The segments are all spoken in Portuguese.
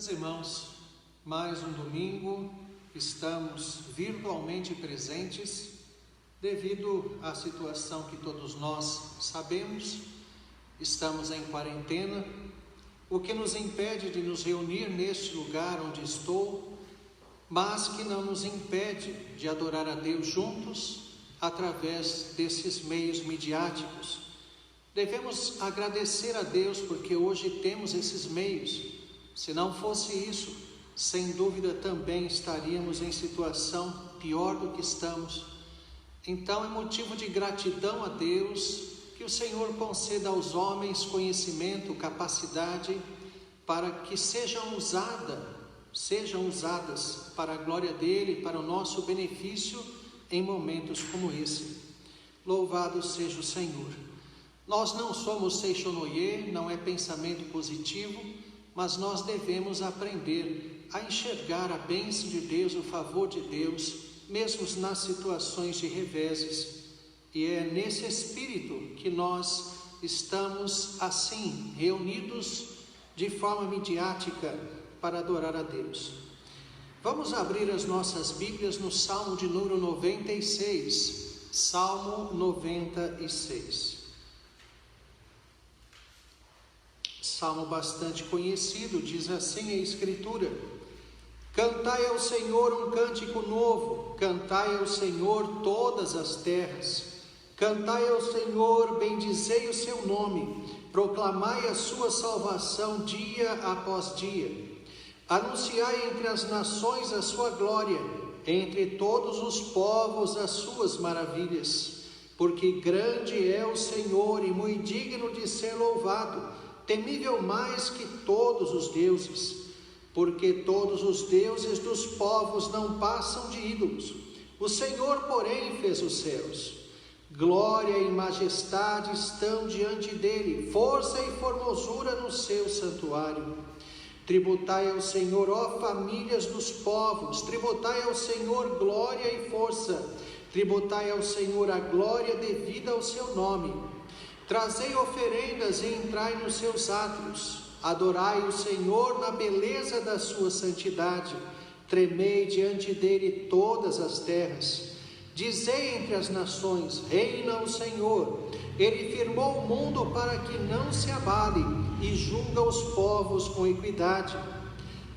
Meus irmãos, mais um domingo, estamos virtualmente presentes devido à situação que todos nós sabemos. Estamos em quarentena, o que nos impede de nos reunir neste lugar onde estou, mas que não nos impede de adorar a Deus juntos através desses meios midiáticos. Devemos agradecer a Deus porque hoje temos esses meios. Se não fosse isso, sem dúvida também estaríamos em situação pior do que estamos. Então é motivo de gratidão a Deus que o Senhor conceda aos homens conhecimento, capacidade, para que sejam usadas para a glória dEle, para o nosso benefício em momentos como esse. Louvado seja o Senhor. Nós não somos seixonoye, não é pensamento positivo, mas nós devemos aprender a enxergar a bênção de Deus, o favor de Deus, mesmo nas situações de reveses. E é nesse espírito que nós estamos assim, reunidos de forma midiática para adorar a Deus. Vamos abrir as nossas Bíblias no Salmo de número 96. Salmo 96. Salmo bastante conhecido, diz assim a Escritura: Cantai ao Senhor um cântico novo, cantai ao Senhor todas as terras, cantai ao Senhor, bendizei o seu nome, proclamai a sua salvação dia após dia, anunciai entre as nações a sua glória, entre todos os povos as suas maravilhas, porque grande é o Senhor e muito digno de ser louvado, temível mais que todos os deuses, porque todos os deuses dos povos não passam de ídolos. O Senhor, porém, fez os céus. Glória e majestade estão diante dele, força e formosura no seu santuário. Tributai ao Senhor, ó famílias dos povos, tributai ao Senhor glória e força, tributai ao Senhor a glória devida ao seu nome. Trazei oferendas e entrai nos seus átrios, adorai o Senhor na beleza da sua santidade, tremei diante dele todas as terras. Dizei entre as nações, reina o Senhor, ele firmou o mundo para que não se abale, e julga os povos com equidade.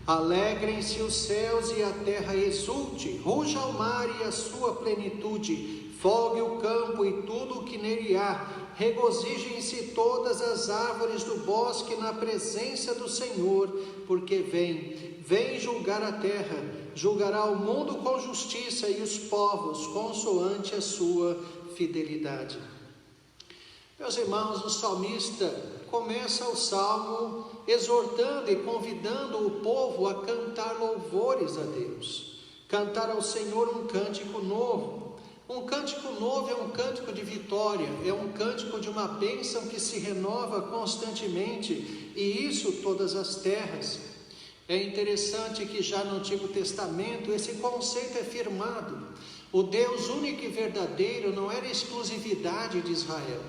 Alegrem-se os céus e a terra exulte, ruja o mar e a sua plenitude, folgue o campo e tudo o que nele há, regozijem-se todas as árvores do bosque na presença do Senhor, porque vem julgar a terra, julgará o mundo com justiça e os povos consoante a sua fidelidade. Meus irmãos, o salmista começa o salmo exortando e convidando o povo a cantar louvores a Deus, cantar ao Senhor um cântico novo. Um cântico novo é um cântico de vitória, é um cântico de uma bênção que se renova constantemente, e isso todas as terras. É interessante que já no Antigo Testamento esse conceito é firmado. O Deus único e verdadeiro não era exclusividade de Israel.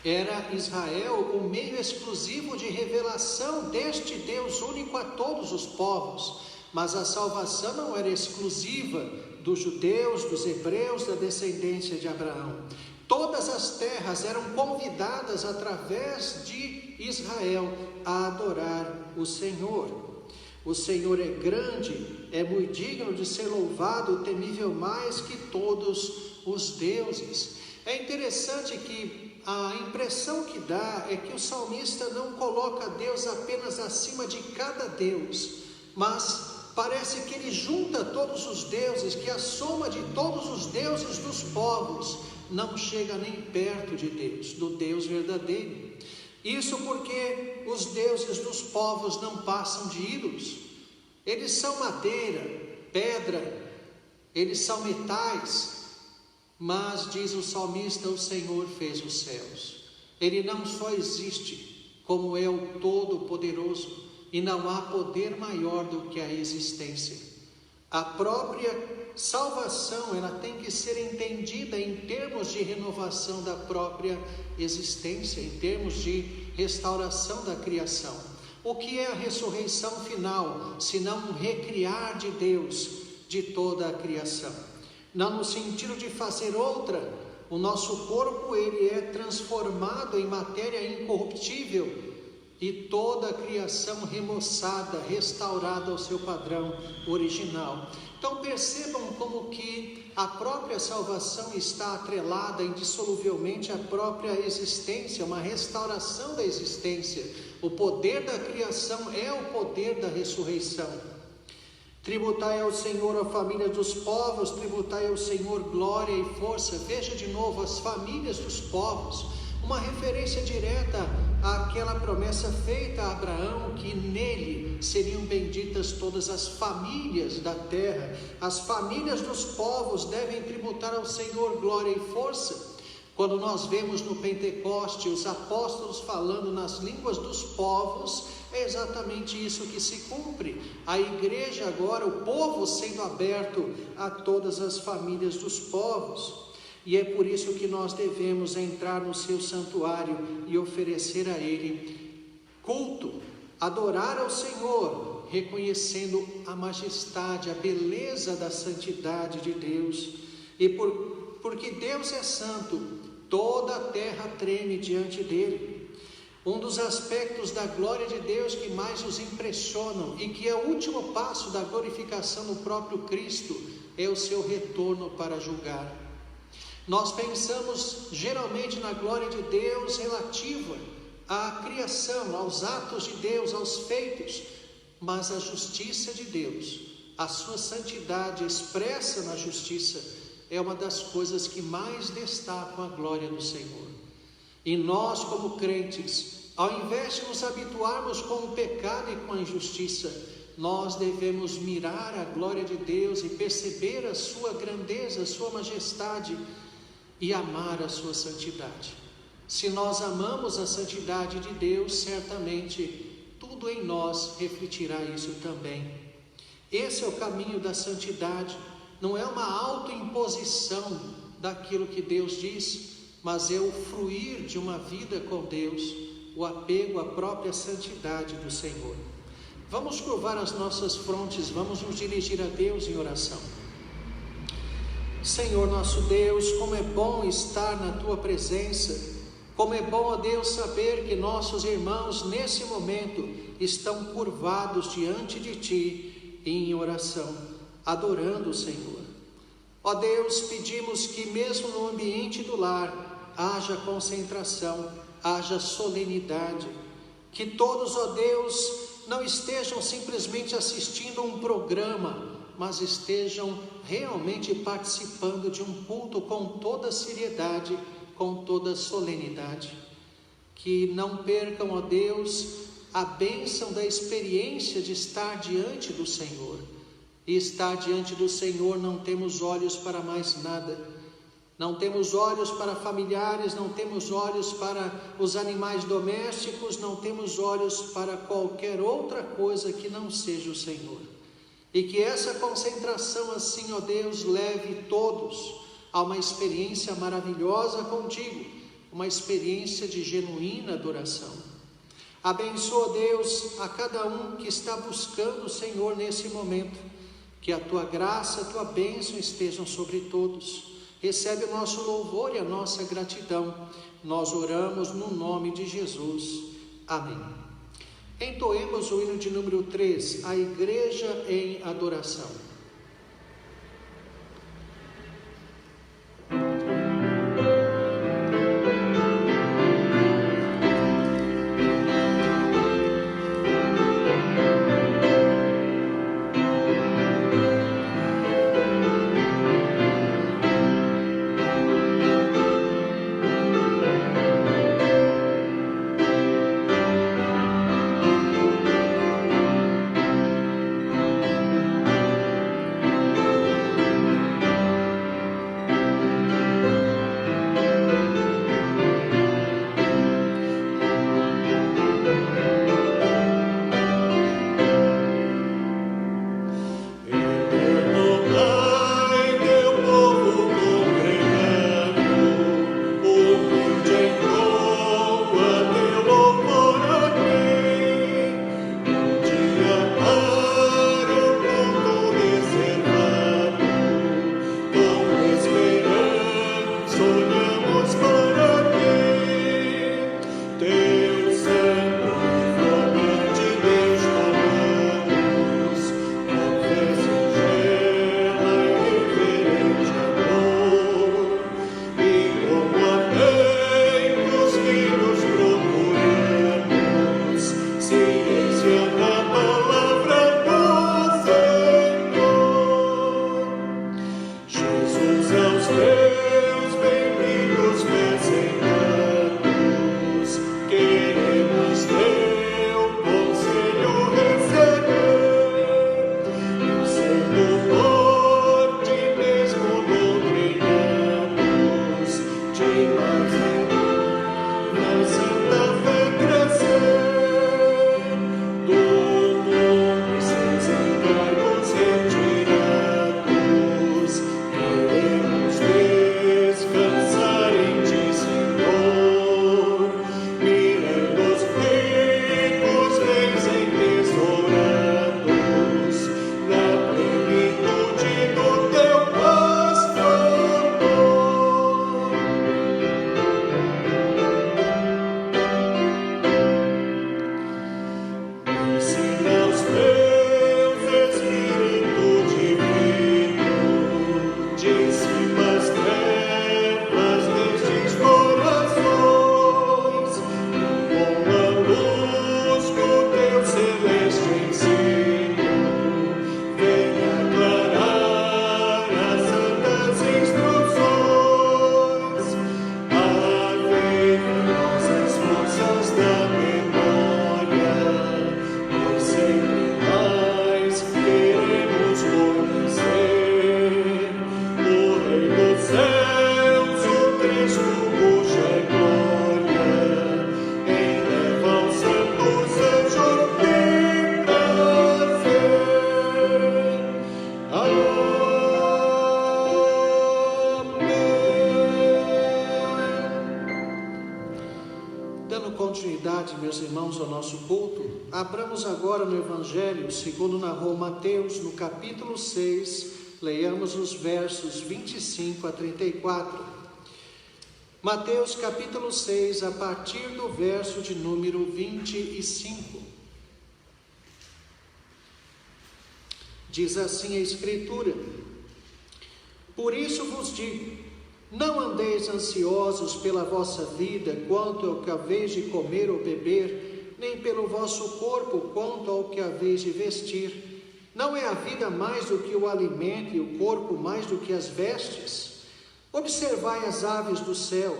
Era Israel o meio exclusivo de revelação deste Deus único a todos os povos. Mas a salvação não era exclusiva dos judeus, dos hebreus, da descendência de Abraão. Todas as terras eram convidadas através de Israel a adorar o Senhor. O Senhor é grande, é muito digno de ser louvado, temível mais que todos os deuses. É interessante que a impressão que dá é que o salmista não coloca Deus apenas acima de cada Deus, mas parece que ele junta todos os deuses, que a soma de todos os deuses dos povos não chega nem perto de Deus, do Deus verdadeiro. Isso porque os deuses dos povos não passam de ídolos. Eles são madeira, pedra, eles são metais, mas diz o salmista, o Senhor fez os céus. Ele não só existe, como é o Todo-Poderoso, e não há poder maior do que a existência. A própria salvação, ela tem que ser entendida em termos de renovação da própria existência, em termos de restauração da criação. O que é a ressurreição final, senão um recriar de Deus de toda a criação? Não no sentido de fazer outra, o nosso corpo ele é transformado em matéria incorruptível e toda a criação remoçada, restaurada ao seu padrão original. Então percebam como que a própria salvação está atrelada indissoluvelmente à própria existência, uma restauração da existência. O poder da criação é o poder da ressurreição. Tributai ao Senhor a família dos povos, tributai ao Senhor glória e força. Veja de novo as famílias dos povos, uma referência direta àquela promessa feita a Abraão, que nele seriam benditas todas as famílias da terra. As famílias dos povos devem tributar ao Senhor glória e força. Quando nós vemos no Pentecoste os apóstolos falando nas línguas dos povos, é exatamente isso que se cumpre. A igreja agora, o povo sendo aberto a todas as famílias dos povos. E é por isso que nós devemos entrar no seu santuário e oferecer a Ele culto, adorar ao Senhor, reconhecendo a majestade, a beleza da santidade de Deus. E porque Deus é santo, toda a terra treme diante dele. Um dos aspectos da glória de Deus que mais nos impressionam e que é o último passo da glorificação no próprio Cristo é o seu retorno para julgar. Nós pensamos geralmente na glória de Deus relativa à criação, aos atos de Deus, aos feitos, mas a justiça de Deus, a sua santidade expressa na justiça, é uma das coisas que mais destacam a glória do Senhor. E nós, como crentes, ao invés de nos habituarmos com o pecado e com a injustiça, nós devemos mirar a glória de Deus e perceber a sua grandeza, a sua majestade e amar a sua santidade. Se nós amamos a santidade de Deus, certamente tudo em nós refletirá isso também. Esse é o caminho da santidade. Não é uma autoimposição daquilo que Deus diz, mas é o fruir de uma vida com Deus, o apego à própria santidade do Senhor. Vamos curvar as nossas frontes, vamos nos dirigir a Deus em oração. Senhor nosso Deus, como é bom estar na Tua presença, como é bom, ó Deus, saber que nossos irmãos nesse momento estão curvados diante de Ti em oração, adorando o Senhor. Ó Deus, pedimos que mesmo no ambiente do lar haja concentração, haja solenidade, que todos, ó Deus, não estejam simplesmente assistindo a um programa, mas estejam realmente participando de um culto com toda seriedade, com toda solenidade. Que não percam, ó Deus, a bênção da experiência de estar diante do Senhor. E estar diante do Senhor não temos olhos para mais nada. Não temos olhos para familiares, não temos olhos para os animais domésticos, não temos olhos para qualquer outra coisa que não seja o Senhor. E que essa concentração assim, ó Deus, leve todos a uma experiência maravilhosa contigo, uma experiência de genuína adoração. Abençoa, Deus, a cada um que está buscando o Senhor nesse momento, que a Tua graça, a Tua bênção estejam sobre todos. Recebe o nosso louvor e a nossa gratidão. Nós oramos no nome de Jesus. Amém. Entoemos o hino de número 3, a Igreja em Adoração. continuidade, meus irmãos, ao nosso culto, abramos agora no Evangelho, segundo narrou Mateus, no capítulo 6, leiamos os versos 25 a 34. Mateus capítulo 6, a partir do verso de número 25. Diz assim a Escritura: Por isso vos digo, não andeis ansiosos pela vossa vida, quanto ao que haveis de comer ou beber, nem pelo vosso corpo, quanto ao que haveis de vestir. Não é a vida mais do que o alimento e o corpo mais do que as vestes? Observai as aves do céu,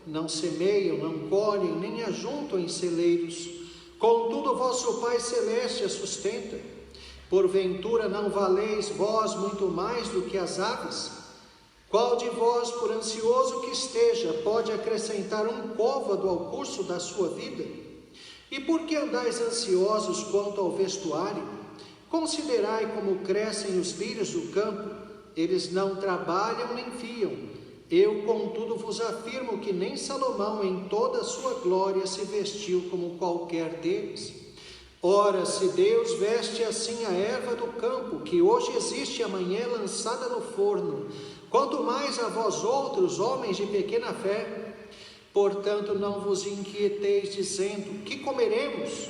não semeiam, não colhem, nem ajuntam em celeiros, contudo vosso Pai Celeste as sustenta. Porventura não valeis vós muito mais do que as aves? Qual de vós, por ansioso que esteja, pode acrescentar um côvado ao curso da sua vida? E por que andais ansiosos quanto ao vestuário? Considerai como crescem os lírios do campo, eles não trabalham nem fiam. Eu, contudo, vos afirmo que nem Salomão, em toda a sua glória, se vestiu como qualquer deles. Ora, se Deus veste assim a erva do campo, que hoje existe e amanhã é lançada no forno, quanto mais a vós outros, homens de pequena fé. Portanto, não vos inquieteis dizendo, que comeremos?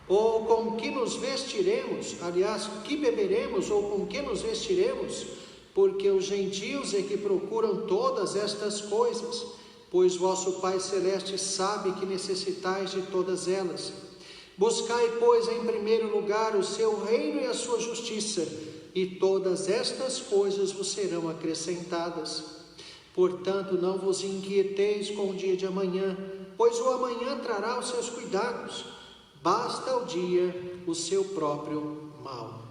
Ou com que nos vestiremos? Aliás, que beberemos? Ou com que nos vestiremos? Porque os gentios é que procuram todas estas coisas, pois vosso Pai Celeste sabe que necessitais de todas elas. Buscai, pois, em primeiro lugar o seu reino e a sua justiça, e todas estas coisas vos serão acrescentadas. Portanto, não vos inquieteis com o dia de amanhã, pois o amanhã trará os seus cuidados. Basta ao dia o seu próprio mal.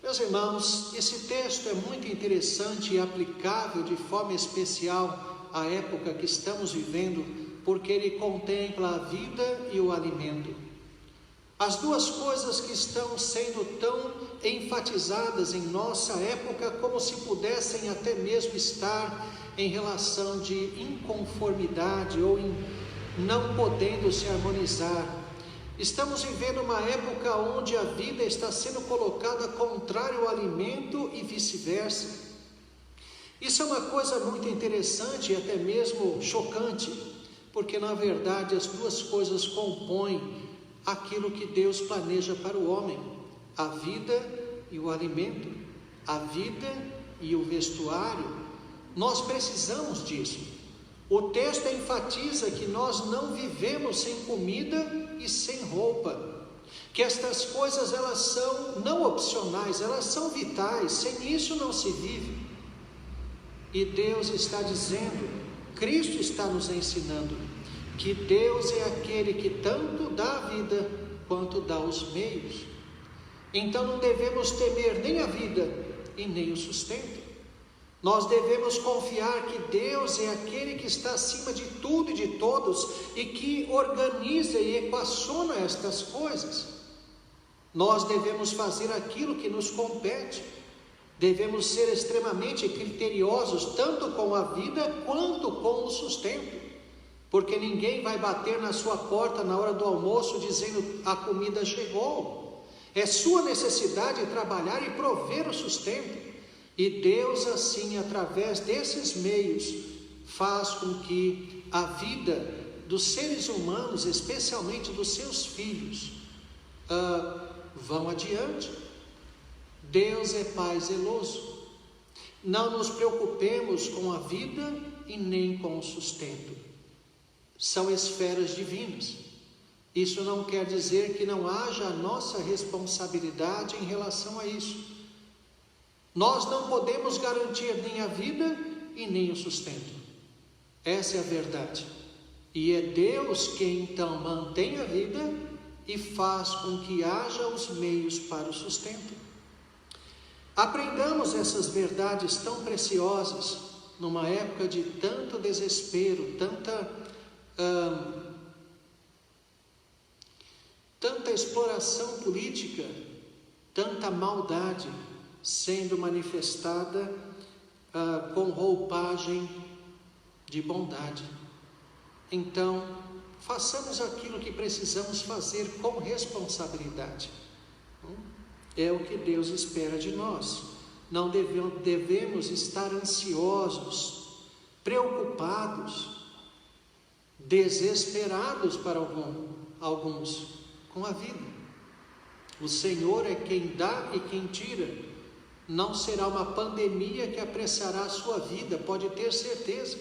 Meus irmãos, esse texto é muito interessante e aplicável de forma especial à época que estamos vivendo, porque ele contempla a vida e o alimento. As duas coisas que estão sendo tão enfatizadas em nossa época, como se pudessem até mesmo estar em relação de inconformidade ou em não podendo se harmonizar. Estamos vivendo uma época onde a vida está sendo colocada contrário ao alimento e vice-versa. Isso é uma coisa muito interessante e até mesmo chocante, porque na verdade as duas coisas compõem aquilo que Deus planeja para o homem: a vida e o alimento, a vida e o vestuário. Nós precisamos disso. O texto enfatiza que nós não vivemos sem comida e sem roupa, que estas coisas elas são não opcionais, elas são vitais, sem isso não se vive. E Deus está dizendo, Cristo está nos ensinando, que Deus é aquele que tanto dá a vida quanto dá os meios. Então não devemos temer nem a vida e nem o sustento. Nós devemos confiar que Deus é aquele que está acima de tudo e de todos e que organiza e equaciona estas coisas. Nós devemos fazer aquilo que nos compete. Devemos ser extremamente criteriosos tanto com a vida quanto com o sustento. Porque ninguém vai bater na sua porta na hora do almoço dizendo a comida chegou. É sua necessidade trabalhar e prover o sustento. E Deus assim, através desses meios, faz com que a vida dos seres humanos, especialmente dos seus filhos, vão adiante. Deus é Pai zeloso. Não nos preocupemos com a vida e nem com o sustento. São esferas divinas. Isso não quer dizer que não haja a nossa responsabilidade em relação a isso. Nós não podemos garantir nem a vida e nem o sustento. Essa é a verdade. E é Deus quem então mantém a vida e faz com que haja os meios para o sustento. Aprendamos essas verdades tão preciosas numa época de tanto desespero, tanta exploração política, tanta maldade sendo manifestada com roupagem de bondade. Então, façamos aquilo que precisamos fazer com responsabilidade. É o que Deus espera de nós. Não devemos estar ansiosos, preocupados, desesperados para alguns com a vida. O Senhor é quem dá e quem tira. Não será uma pandemia que apressará a sua vida, pode ter certeza.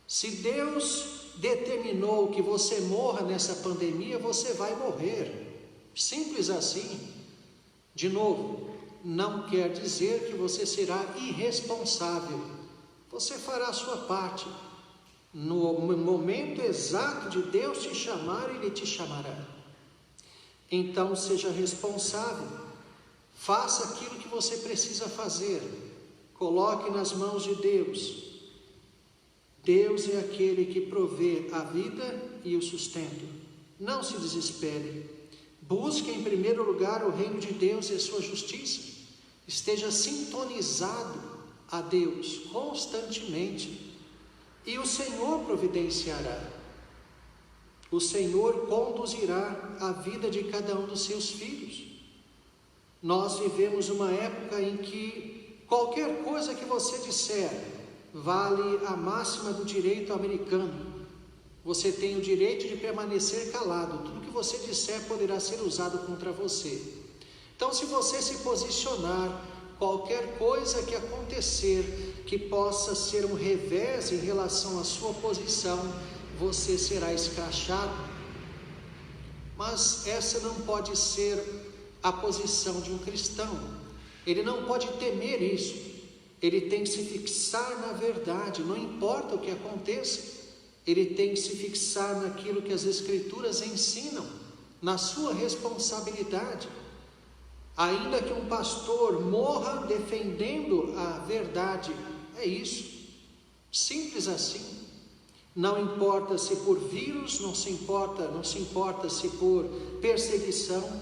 Se Deus determinou que você morra nessa pandemia, você vai morrer. Simples assim. De novo, não quer dizer que você será irresponsável. Você fará a sua parte. No momento exato de Deus te chamar, Ele te chamará. Então seja responsável. Faça aquilo que você precisa fazer. Coloque nas mãos de Deus. Deus é aquele que provê a vida e o sustento. Não se desespere. Busque em primeiro lugar o reino de Deus e a sua justiça. Esteja sintonizado a Deus constantemente. E o Senhor providenciará. O Senhor conduzirá a vida de cada um dos seus filhos. Nós vivemos uma época em que qualquer coisa que você disser vale a máxima do direito americano. Você tem o direito de permanecer calado. Tudo que você disser poderá ser usado contra você. Então, se você se posicionar, qualquer coisa que acontecer que possa ser um revés em relação à sua posição, você será escrachado. Mas essa não pode ser a posição de um cristão. Ele não pode temer isso. Ele tem que se fixar na verdade, não importa o que aconteça. Ele tem que se fixar naquilo que as Escrituras ensinam, na sua responsabilidade. Ainda que um pastor morra defendendo a verdade, é isso. Simples assim. Não importa se por vírus, não se importa se por perseguição.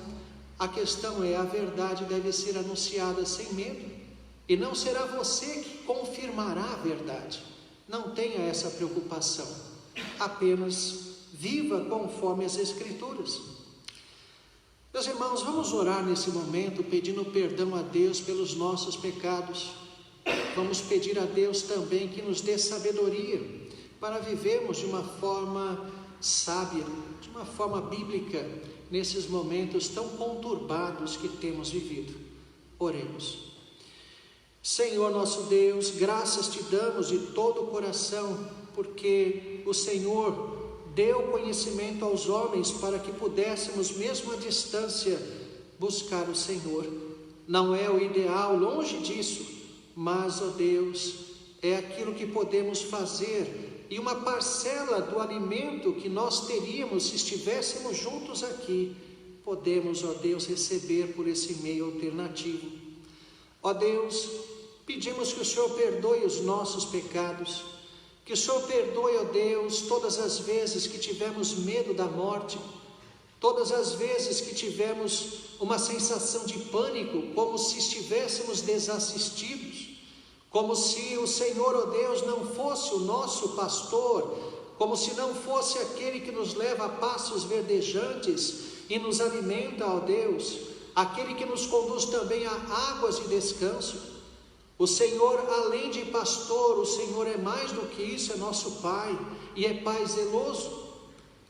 A questão é, a verdade deve ser anunciada sem medo. E não será você que confirmará a verdade. Não tenha essa preocupação. Apenas viva conforme as Escrituras. Meus irmãos, vamos orar nesse momento pedindo perdão a Deus pelos nossos pecados. Vamos pedir a Deus também que nos dê sabedoria para vivermos de uma forma sábia, de uma forma bíblica, nesses momentos tão conturbados que temos vivido. Oremos. Senhor nosso Deus, graças te damos de todo o coração, porque o Senhor deu conhecimento aos homens para que pudéssemos, mesmo à distância, buscar o Senhor. Não é o ideal, longe disso, mas, ó Deus, é aquilo que podemos fazer, e uma parcela do alimento que nós teríamos se estivéssemos juntos aqui, podemos, ó Deus, receber por esse meio alternativo. Ó Deus, pedimos que o Senhor perdoe os nossos pecados, que o Senhor perdoe, ó Deus, todas as vezes que tivemos medo da morte, todas as vezes que tivemos uma sensação de pânico, como se estivéssemos desassistidos, como se o Senhor, ó Deus, não fosse o nosso pastor, como se não fosse aquele que nos leva a pastos verdejantes e nos alimenta, ó Deus, aquele que nos conduz também a águas de descanso. O Senhor, além de pastor, o Senhor é mais do que isso, é nosso Pai, e é Pai zeloso.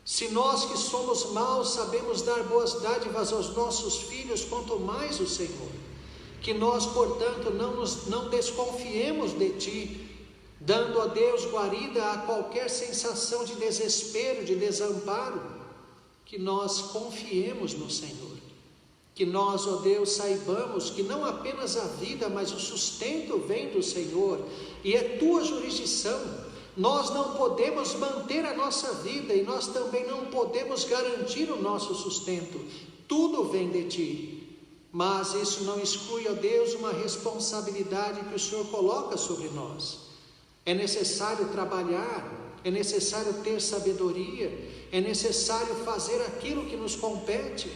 Se nós que somos maus sabemos dar boas dádivas aos nossos filhos, quanto mais o Senhor. Que nós, portanto, não desconfiemos de Ti, dando a Deus guarida a qualquer sensação de desespero, de desamparo. Que nós confiemos no Senhor. Que nós, ó Deus, saibamos que não apenas a vida, mas o sustento vem do Senhor, e é Tua jurisdição. Nós não podemos manter a nossa vida, e nós também não podemos garantir o nosso sustento. Tudo vem de Ti. Mas isso não exclui, ó Deus, uma responsabilidade que o Senhor coloca sobre nós. É necessário trabalhar, é necessário ter sabedoria, é necessário fazer aquilo que nos compete.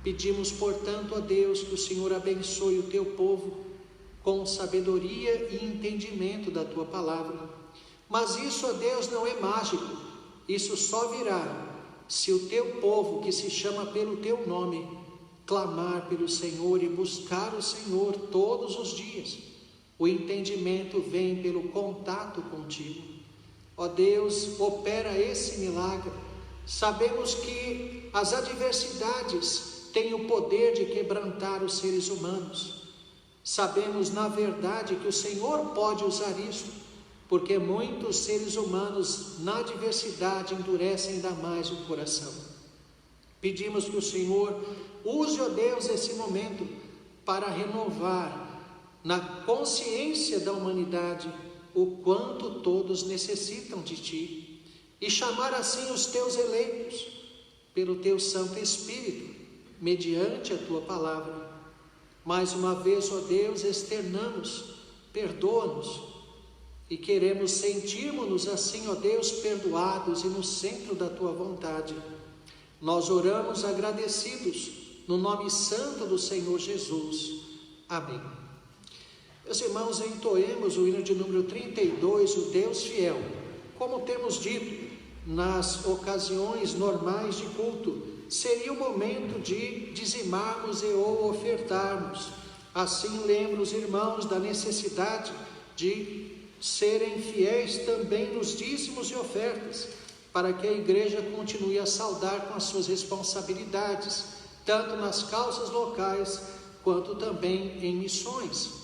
Pedimos, portanto, a Deus que o Senhor abençoe o Teu povo com sabedoria e entendimento da Tua palavra. Mas isso, ó Deus, não é mágico. Isso só virá se o teu povo, que se chama pelo teu nome, clamar pelo Senhor e buscar o Senhor todos os dias. O entendimento vem pelo contato contigo. Ó Deus, opera esse milagre. Sabemos que as adversidades têm o poder de quebrantar os seres humanos. Sabemos, na verdade, que o Senhor pode usar isso, porque muitos seres humanos, na adversidade, endurecem ainda mais o coração. Pedimos que o Senhor use, ó Deus, esse momento para renovar na consciência da humanidade o quanto todos necessitam de Ti, e chamar assim os Teus eleitos pelo Teu Santo Espírito, mediante a Tua palavra. Mais uma vez, ó Deus, externamos, perdoa-nos, e queremos sentirmos-nos assim, ó Deus, perdoados e no centro da Tua vontade. Nós oramos agradecidos, no nome santo do Senhor Jesus. Amém. Meus irmãos, entoemos o hino de número 32, o Deus fiel. Como temos dito, nas ocasiões normais de culto, seria o momento de dizimarmos e ou ofertarmos. Assim, lembro os irmãos da necessidade de serem fiéis também nos dízimos e ofertas, para que a igreja continue a saldar com as suas responsabilidades, tanto nas causas locais, quanto também em missões.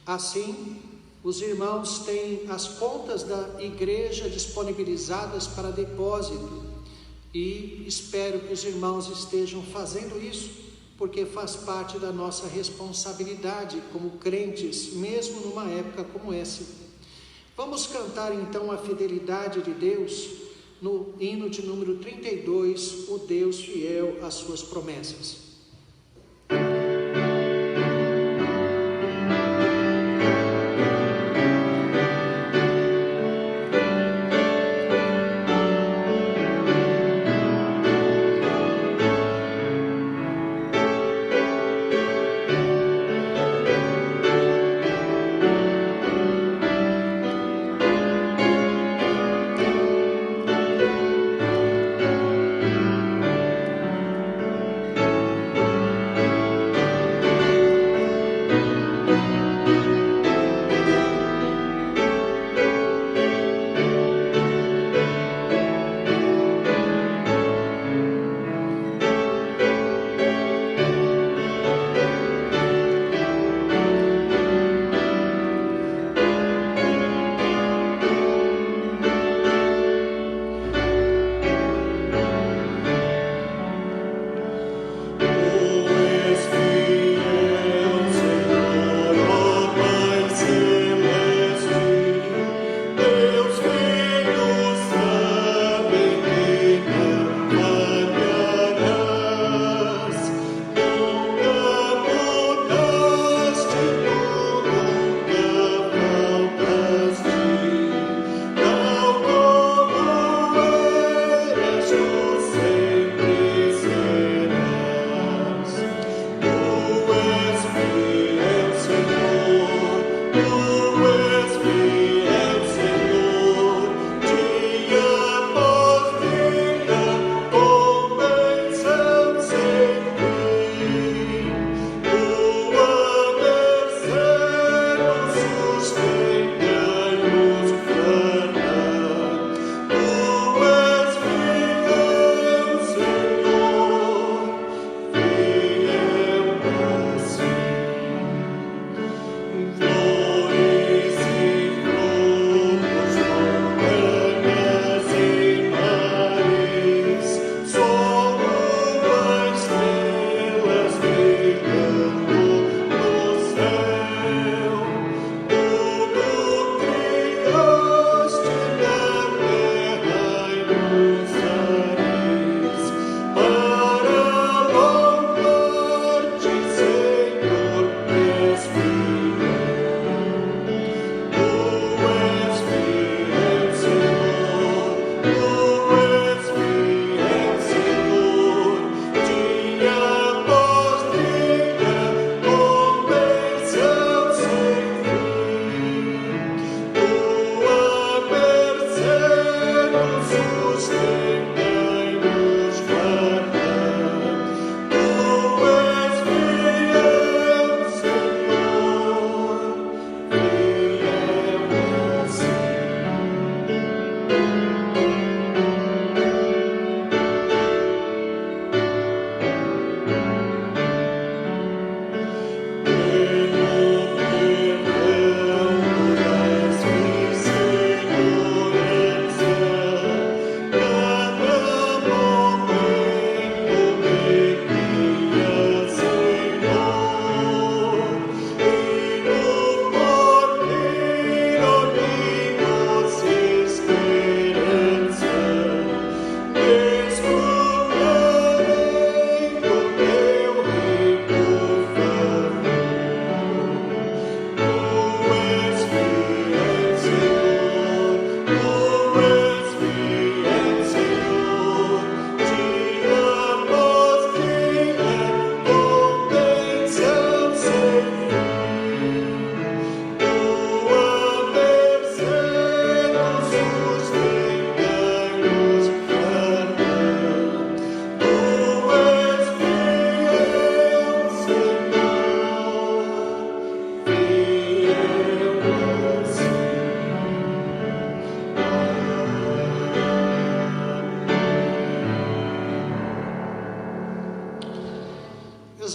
Assim, os irmãos têm as contas da igreja disponibilizadas para depósito, e espero que os irmãos estejam fazendo isso, porque faz parte da nossa responsabilidade como crentes, mesmo numa época como essa. Vamos cantar então a fidelidade de Deus no hino de número 32, o Deus fiel às suas promessas.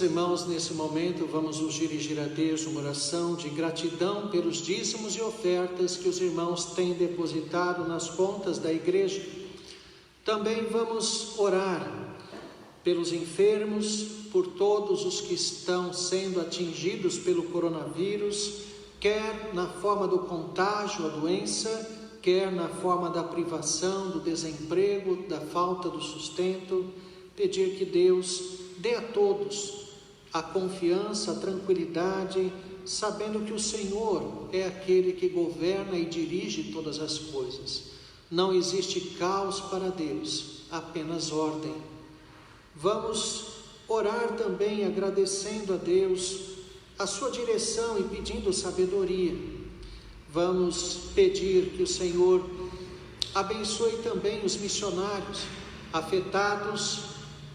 irmãos, nesse momento vamos nos dirigir a Deus uma oração de gratidão pelos dízimos e ofertas que os irmãos têm depositado nas contas da igreja. Também vamos orar pelos enfermos, por todos os que estão sendo atingidos pelo coronavírus, quer na forma do contágio, a doença, quer na forma da privação, do desemprego, da falta do sustento. Pedir que Deus dê a todos a confiança, a tranquilidade, sabendo que o Senhor é aquele que governa e dirige todas as coisas. Não existe caos para Deus, apenas ordem. Vamos orar também agradecendo a Deus a sua direção e pedindo sabedoria. Vamos pedir que o Senhor abençoe também os missionários afetados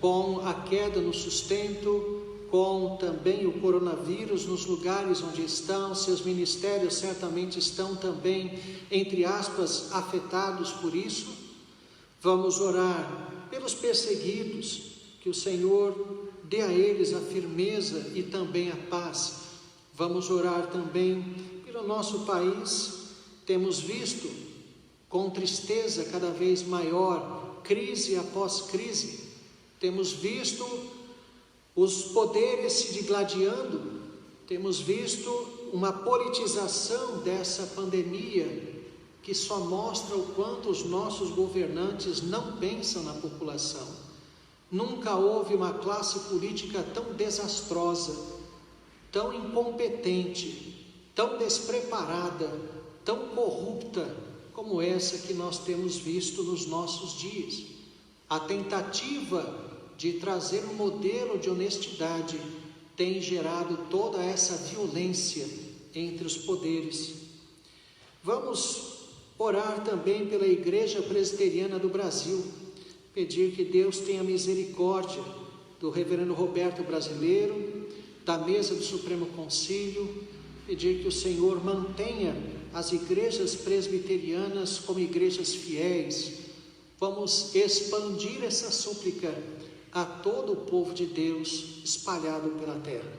com a queda no sustento, com também o coronavírus nos lugares onde estão. Seus ministérios certamente estão também, entre aspas, afetados por isso. Vamos orar pelos perseguidos, que o Senhor dê a eles a firmeza e também a paz. Vamos orar também pelo nosso país. Temos visto com tristeza cada vez maior, crise após crise. Temos visto os poderes se digladiando, temos visto uma politização dessa pandemia que só mostra o quanto os nossos governantes não pensam na população. Nunca houve uma classe política tão desastrosa, tão incompetente, tão despreparada, tão corrupta como essa que nós temos visto nos nossos dias. A tentativa de trazer um modelo de honestidade tem gerado toda essa violência entre os poderes. Vamos orar também pela Igreja Presbiteriana do Brasil, pedir que Deus tenha misericórdia do reverendo Roberto Brasileiro, da mesa do Supremo Concílio, pedir que o Senhor mantenha as igrejas presbiterianas como igrejas fiéis. Vamos expandir essa súplica a todo o povo de Deus espalhado pela terra.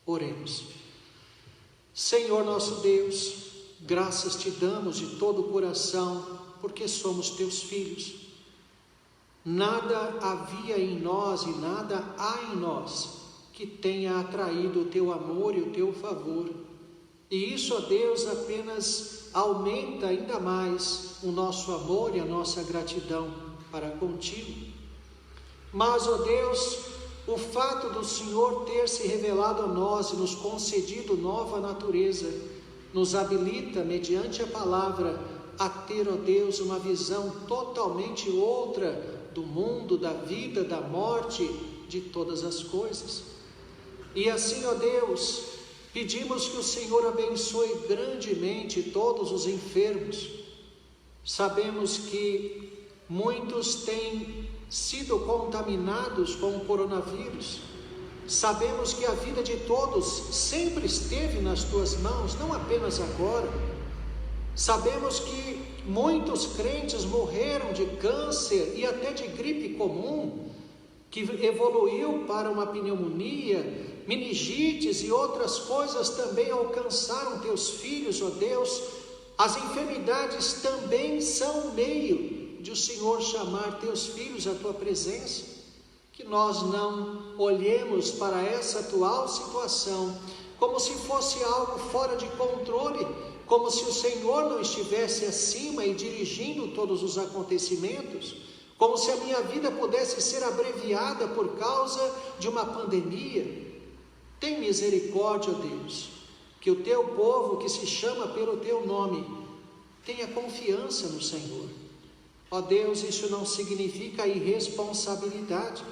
Oremos. Senhor nosso Deus, graças te damos de todo o coração, porque somos teus filhos. Nada havia em nós e nada há em nós que tenha atraído o teu amor e o teu favor. E isso, ó Deus, apenas aumenta ainda mais o nosso amor e a nossa gratidão para contigo. Mas, ó Deus, o fato do Senhor ter se revelado a nós e nos concedido nova natureza, nos habilita, mediante a palavra, a ter, ó Deus, uma visão totalmente outra do mundo, da vida, da morte, de todas as coisas. E assim, ó Deus, pedimos que o Senhor abençoe grandemente todos os enfermos. Sabemos que muitos têm sido contaminados com o coronavírus. Sabemos que a vida de todos sempre esteve nas tuas mãos, não apenas agora. Sabemos que muitos crentes morreram de câncer e até de gripe comum, que evoluiu para uma pneumonia, meningites e outras coisas também alcançaram teus filhos, ó Deus. As enfermidades também são um meio de o Senhor chamar teus filhos à tua presença. Que nós não olhemos para essa atual situação como se fosse algo fora de controle, como se o Senhor não estivesse acima e dirigindo todos os acontecimentos, como se a minha vida pudesse ser abreviada por causa de uma pandemia. Tem misericórdia, ó Deus, que o teu povo que se chama pelo teu nome tenha confiança no Senhor. Ó Deus, isso não significa irresponsabilidade,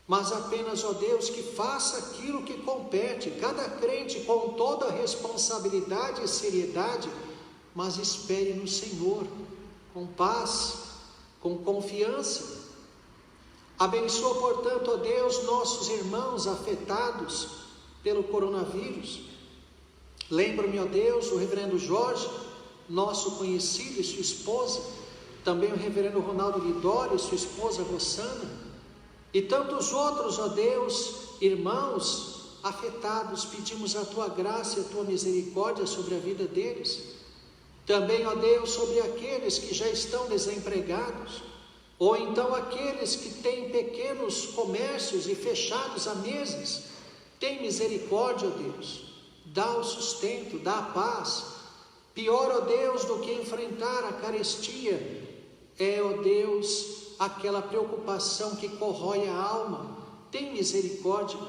mas apenas, ó Deus, que faça aquilo que compete, cada crente com toda a responsabilidade e seriedade, mas espere no Senhor, com paz, com confiança. Abençoa, portanto, ó Deus, nossos irmãos afetados pelo coronavírus. Lembra-me, ó Deus, o reverendo Jorge, nosso conhecido, e sua esposa, também o reverendo Ronaldo Lidório e sua esposa Rossana. E tantos outros, ó Deus, irmãos afetados, pedimos a tua graça e a tua misericórdia sobre a vida deles. Também, ó Deus, sobre aqueles que já estão desempregados, ou então aqueles que têm pequenos comércios e fechados há meses. Tem misericórdia, ó Deus, dá o sustento, dá a paz. Pior, ó Deus, do que enfrentar a carestia é, ó Deus, aquela preocupação que corrói a alma. Tem misericórdia.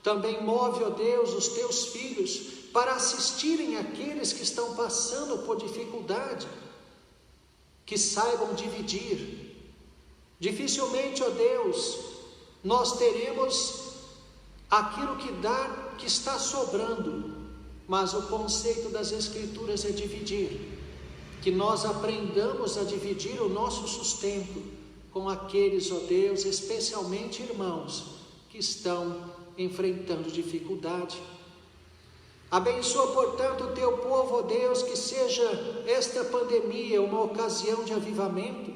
Também move, ó Deus, os teus filhos para assistirem aqueles que estão passando por dificuldade, que saibam dividir. Dificilmente, ó Deus, nós teremos aquilo que dá, que está sobrando, mas o conceito das Escrituras é dividir, que nós aprendamos a dividir o nosso sustento com aqueles, ó Deus, especialmente irmãos, que estão enfrentando dificuldade. Abençoa, portanto, o teu povo, ó Deus, que seja esta pandemia uma ocasião de avivamento,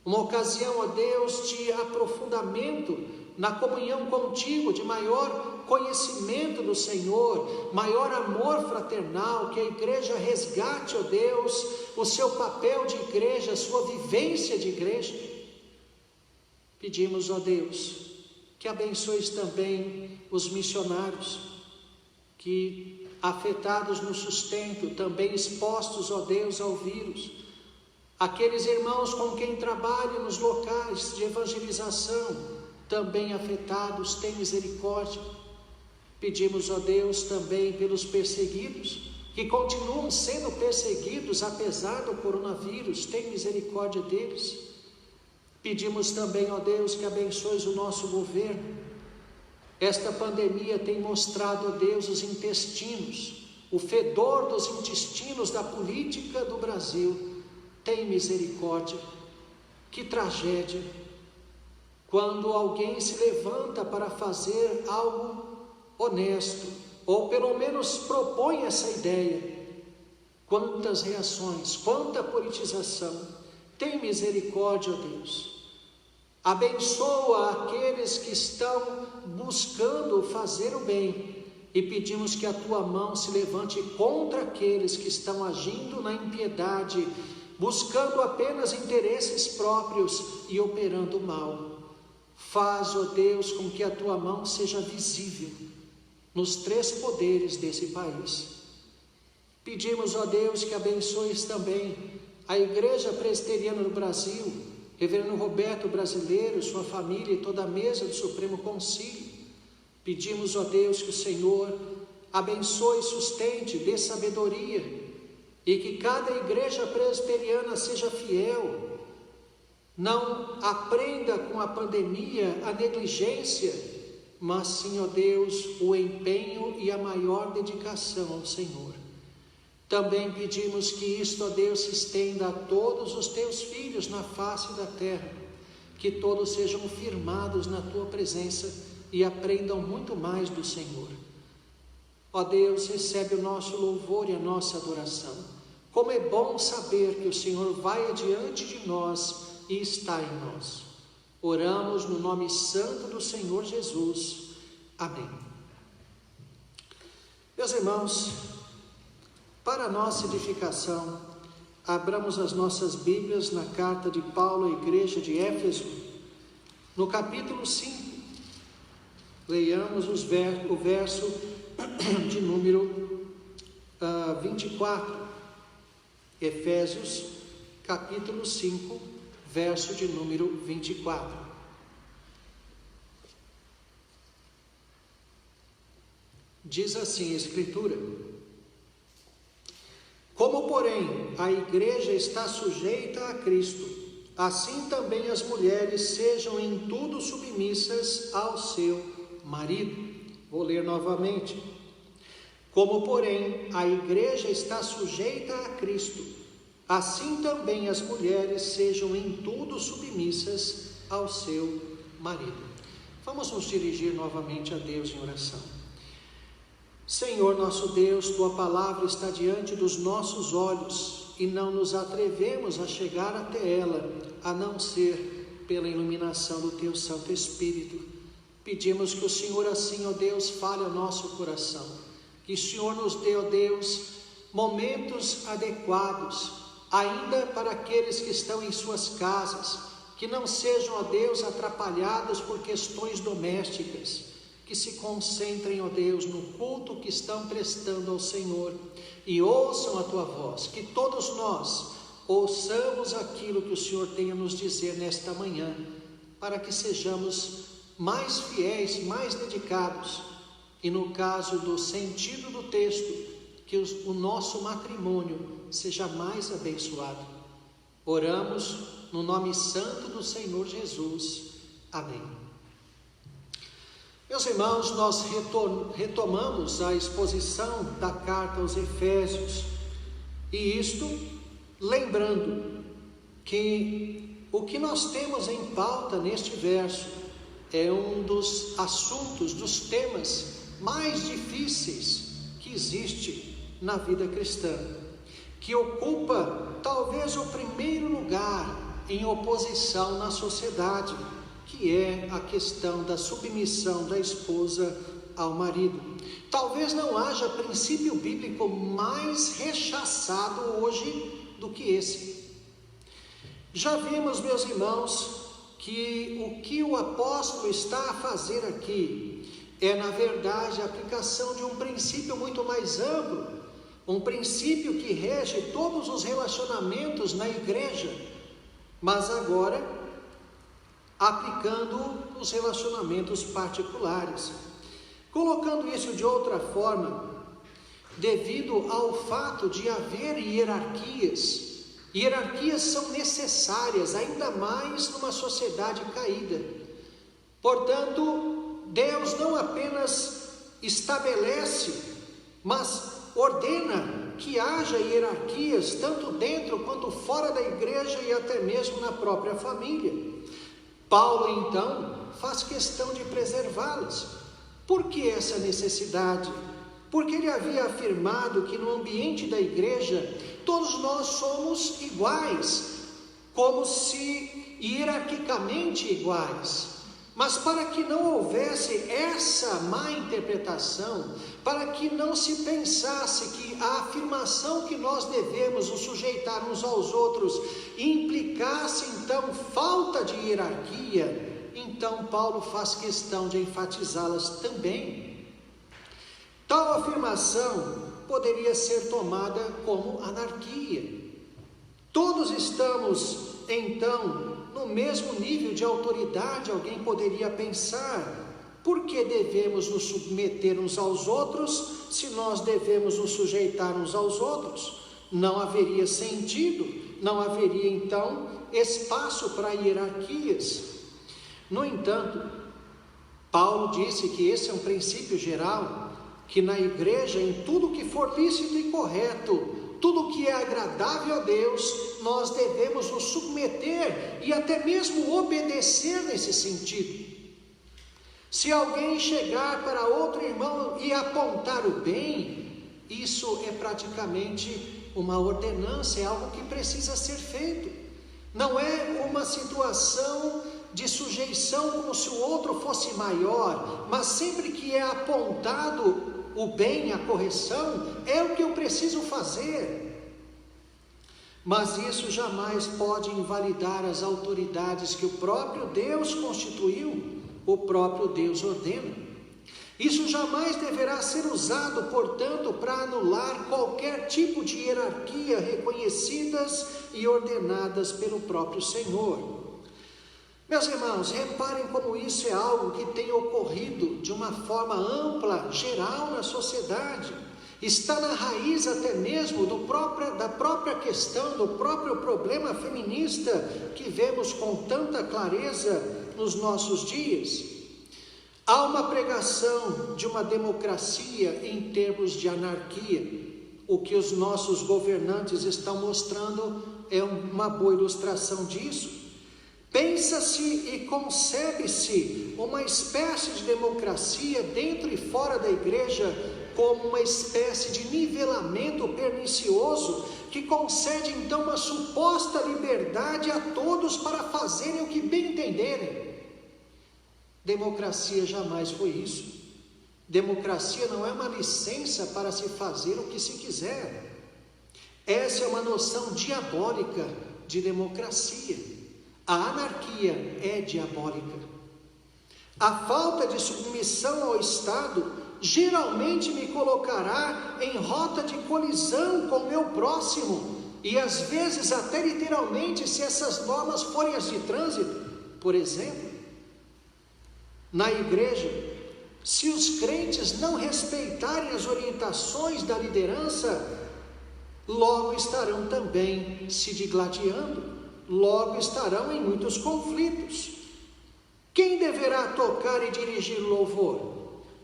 uma ocasião, ó Deus, de aprofundamento na comunhão contigo, de maior conhecimento do Senhor, maior amor fraternal, que a igreja resgate, ó Deus, o seu papel de igreja, a sua vivência de igreja. Pedimos, ó Deus, que abençoes também os missionários, que afetados no sustento, também expostos, ó Deus, ao vírus, aqueles irmãos com quem trabalho nos locais de evangelização, também afetados, tem misericórdia. Pedimos, ó Deus, também pelos perseguidos, que continuam sendo perseguidos apesar do coronavírus, tem misericórdia deles. Pedimos também, ó Deus, que abençoes o nosso governo. Esta pandemia tem mostrado, ó Deus, os intestinos, o fedor dos intestinos da política do Brasil. Tem misericórdia. Que tragédia quando alguém se levanta para fazer algo honesto, ou pelo menos propõe essa ideia. Quantas reações, quanta politização. Tem misericórdia, ó Deus. Abençoa aqueles que estão buscando fazer o bem, e pedimos que a tua mão se levante contra aqueles que estão agindo na impiedade, buscando apenas interesses próprios e operando mal. Faz, ó Deus, com que a tua mão seja visível nos 3 poderes desse país. Pedimos, ó Deus, que abençoes também a Igreja Presbiteriana do Brasil, Reverendo Roberto Brasileiro, sua família e toda a mesa do Supremo Concílio. Pedimos, ó Deus, que o Senhor abençoe, sustente, dê sabedoria, e que cada igreja presbiteriana seja fiel, não aprenda com a pandemia a negligência, mas sim, ó Deus, o empenho e a maior dedicação ao Senhor. Também pedimos que isto, ó Deus, se estenda a todos os teus filhos na face da terra, que todos sejam firmados na tua presença e aprendam muito mais do Senhor. Ó Deus, recebe o nosso louvor e a nossa adoração. Como é bom saber que o Senhor vai adiante de nós e está em nós. Oramos no nome santo do Senhor Jesus. Amém. Meus irmãos, para a nossa edificação, abramos as nossas Bíblias na carta de Paulo à igreja de Éfeso, no capítulo 5. Leiamos o verso de número 24. Efésios, capítulo 5, verso de número 24. Diz assim a Escritura: como, porém, a igreja está sujeita a Cristo, assim também as mulheres sejam em tudo submissas ao seu marido. Vou ler novamente. Como, porém, a igreja está sujeita a Cristo, assim também as mulheres sejam em tudo submissas ao seu marido. Vamos nos dirigir novamente a Deus em oração. Senhor nosso Deus, tua palavra está diante dos nossos olhos e não nos atrevemos a chegar até ela, a não ser pela iluminação do Teu Santo Espírito. Pedimos que o Senhor assim, ó Deus, fale ao nosso coração. Que o Senhor nos dê, ó Deus, momentos adequados, ainda para aqueles que estão em suas casas, que não sejam, ó Deus, atrapalhados por questões domésticas, que se concentrem, ó Deus, no culto que estão prestando ao Senhor e ouçam a Tua voz. Que todos nós ouçamos aquilo que o Senhor tem a nos dizer nesta manhã, para que sejamos mais fiéis, mais dedicados, e no caso do sentido do texto, que o nosso matrimônio seja mais abençoado. Oramos no nome santo do Senhor Jesus. Amém. Meus irmãos, nós retomamos a exposição da carta aos Efésios, e isto lembrando que o que nós temos em pauta neste verso é um dos assuntos, dos temas mais difíceis que existe na vida cristã, que ocupa talvez o primeiro lugar em oposição na sociedade, que é a questão da submissão da esposa ao marido. Talvez não haja princípio bíblico mais rechaçado hoje do que esse. Já vimos, meus irmãos, que o que o apóstolo está a fazer aqui é, na verdade, a aplicação de um princípio muito mais amplo, um princípio que rege todos os relacionamentos na igreja, mas agora aplicando os relacionamentos particulares. Colocando isso de outra forma, devido ao fato de haver hierarquias são necessárias, ainda mais numa sociedade caída. Portanto, Deus não apenas estabelece, mas ordena que haja hierarquias, tanto dentro quanto fora da igreja e até mesmo na própria família. Paulo, então, faz questão de preservá-las. Por que essa necessidade? Porque ele havia afirmado que no ambiente da igreja, todos nós somos iguais, como se hierarquicamente iguais. Mas para que não houvesse essa má interpretação, para que não se pensasse que a afirmação que nós devemos nos sujeitar uns aos outros implicasse então falta de hierarquia, então Paulo faz questão de enfatizá-las também. Tal afirmação poderia ser tomada como anarquia. Todos estamos então no mesmo nível de autoridade, alguém poderia pensar. Por que devemos nos submeter uns aos outros, se nós devemos nos sujeitar uns aos outros? Não haveria sentido, não haveria então espaço para hierarquias. No entanto, Paulo disse que esse é um princípio geral, que na igreja, em tudo que for lícito e correto, tudo que é agradável a Deus, nós devemos nos submeter e até mesmo obedecer nesse sentido. Se alguém chegar para outro irmão e apontar o bem, isso é praticamente uma ordenança, é algo que precisa ser feito. Não é uma situação de sujeição como se o outro fosse maior, mas sempre que é apontado o bem, a correção, é o que eu preciso fazer. Mas isso jamais pode invalidar as autoridades que o próprio Deus constituiu, o próprio Deus ordena. Isso jamais deverá ser usado, portanto, para anular qualquer tipo de hierarquia reconhecidas e ordenadas pelo próprio Senhor. Meus irmãos, reparem como isso é algo que tem ocorrido de uma forma ampla, geral na sociedade. Está na raiz até mesmo da própria questão, do próprio problema feminista que vemos com tanta clareza nos nossos dias. Há uma pregação de uma democracia em termos de anarquia. O que os nossos governantes estão mostrando é uma boa ilustração disso. Pensa-se e concebe-se uma espécie de democracia dentro e fora da igreja como uma espécie de nivelamento pernicioso que concede então uma suposta liberdade a todos para fazerem o que bem entenderem. Democracia jamais foi isso. Democracia não é uma licença para se fazer o que se quiser. Essa é uma noção diabólica de democracia. A anarquia é diabólica. A falta de submissão ao Estado geralmente me colocará em rota de colisão com o meu próximo, e às vezes até literalmente, se essas normas forem as de trânsito. Por exemplo, na igreja, se os crentes não respeitarem as orientações da liderança, logo estarão também se digladiando, logo estarão em muitos conflitos. Quem deverá tocar e dirigir o louvor?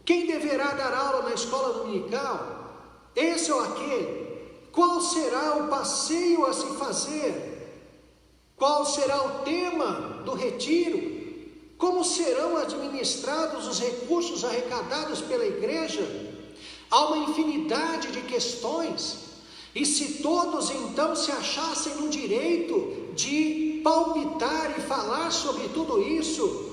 Quem deverá dar aula na escola dominical? Esse ou aquele? Qual será o passeio a se fazer? Qual será o tema do retiro? Como serão administrados os recursos arrecadados pela igreja? Há uma infinidade de questões, e se todos então se achassem no direito de palpitar e falar sobre tudo isso,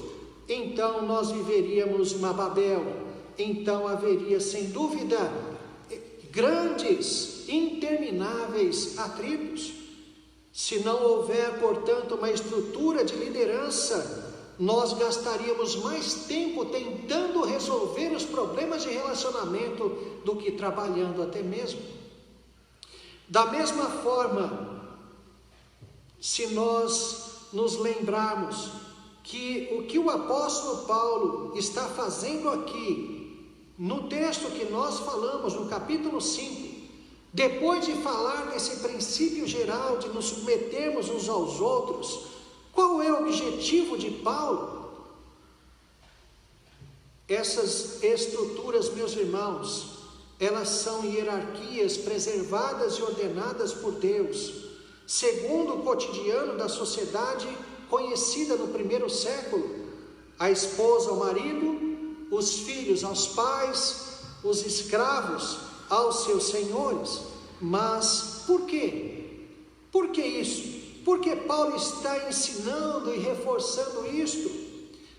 então nós viveríamos uma Babel. Então haveria, sem dúvida, grandes, intermináveis atritos. Se não houver, portanto, uma estrutura de liderança, nós gastaríamos mais tempo tentando resolver os problemas de relacionamento do que trabalhando até mesmo. Da mesma forma, se nós nos lembrarmos que o que o apóstolo Paulo está fazendo aqui, no texto que nós falamos, no capítulo 5, depois de falar desse princípio geral de nos submetermos uns aos outros, qual é o objetivo de Paulo? Essas estruturas, meus irmãos, elas são hierarquias preservadas e ordenadas por Deus, segundo o cotidiano da sociedade conhecida no primeiro século: a esposa ao marido, os filhos aos pais, os escravos aos seus senhores. Mas por quê? Por que isso? Porque Paulo está ensinando e reforçando isto.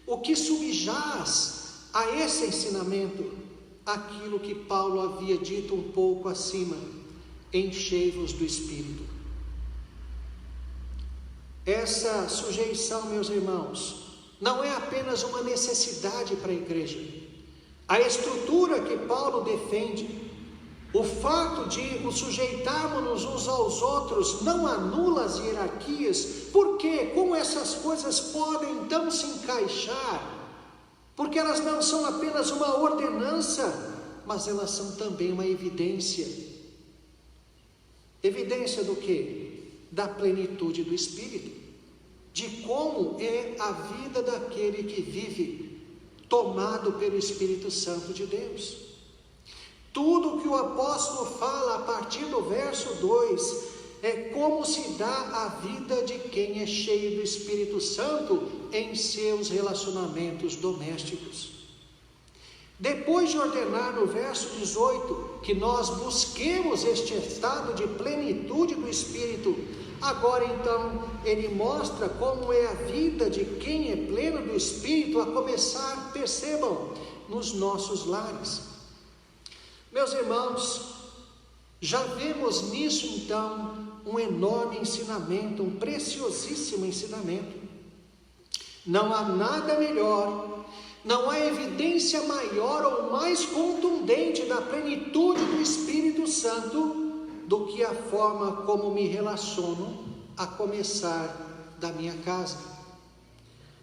O que subjaz a esse ensinamento? Aquilo que Paulo havia dito um pouco acima: enchei-vos do Espírito. Essa sujeição, meus irmãos, não é apenas uma necessidade para a igreja. A estrutura que Paulo defende, o fato de nos sujeitarmos uns aos outros, não anula as hierarquias, porque como essas coisas podem então se encaixar? Porque elas não são apenas uma ordenança, mas elas são também uma evidência. Evidência do quê? Da plenitude do Espírito, de como é a vida daquele que vive tomado pelo Espírito Santo de Deus. Tudo que o apóstolo fala a partir do verso 2 é como se dá a vida de quem é cheio do Espírito Santo em seus relacionamentos domésticos. Depois de ordenar no verso 18 que nós busquemos este estado de plenitude do Espírito, agora então ele mostra como é a vida de quem é pleno do Espírito, a começar, percebam, nos nossos lares. Meus irmãos, já vemos nisso então um enorme ensinamento, um preciosíssimo ensinamento. Não há nada melhor, não há evidência maior ou mais contundente da plenitude do Espírito Santo do que a forma como me relaciono, a começar da minha casa.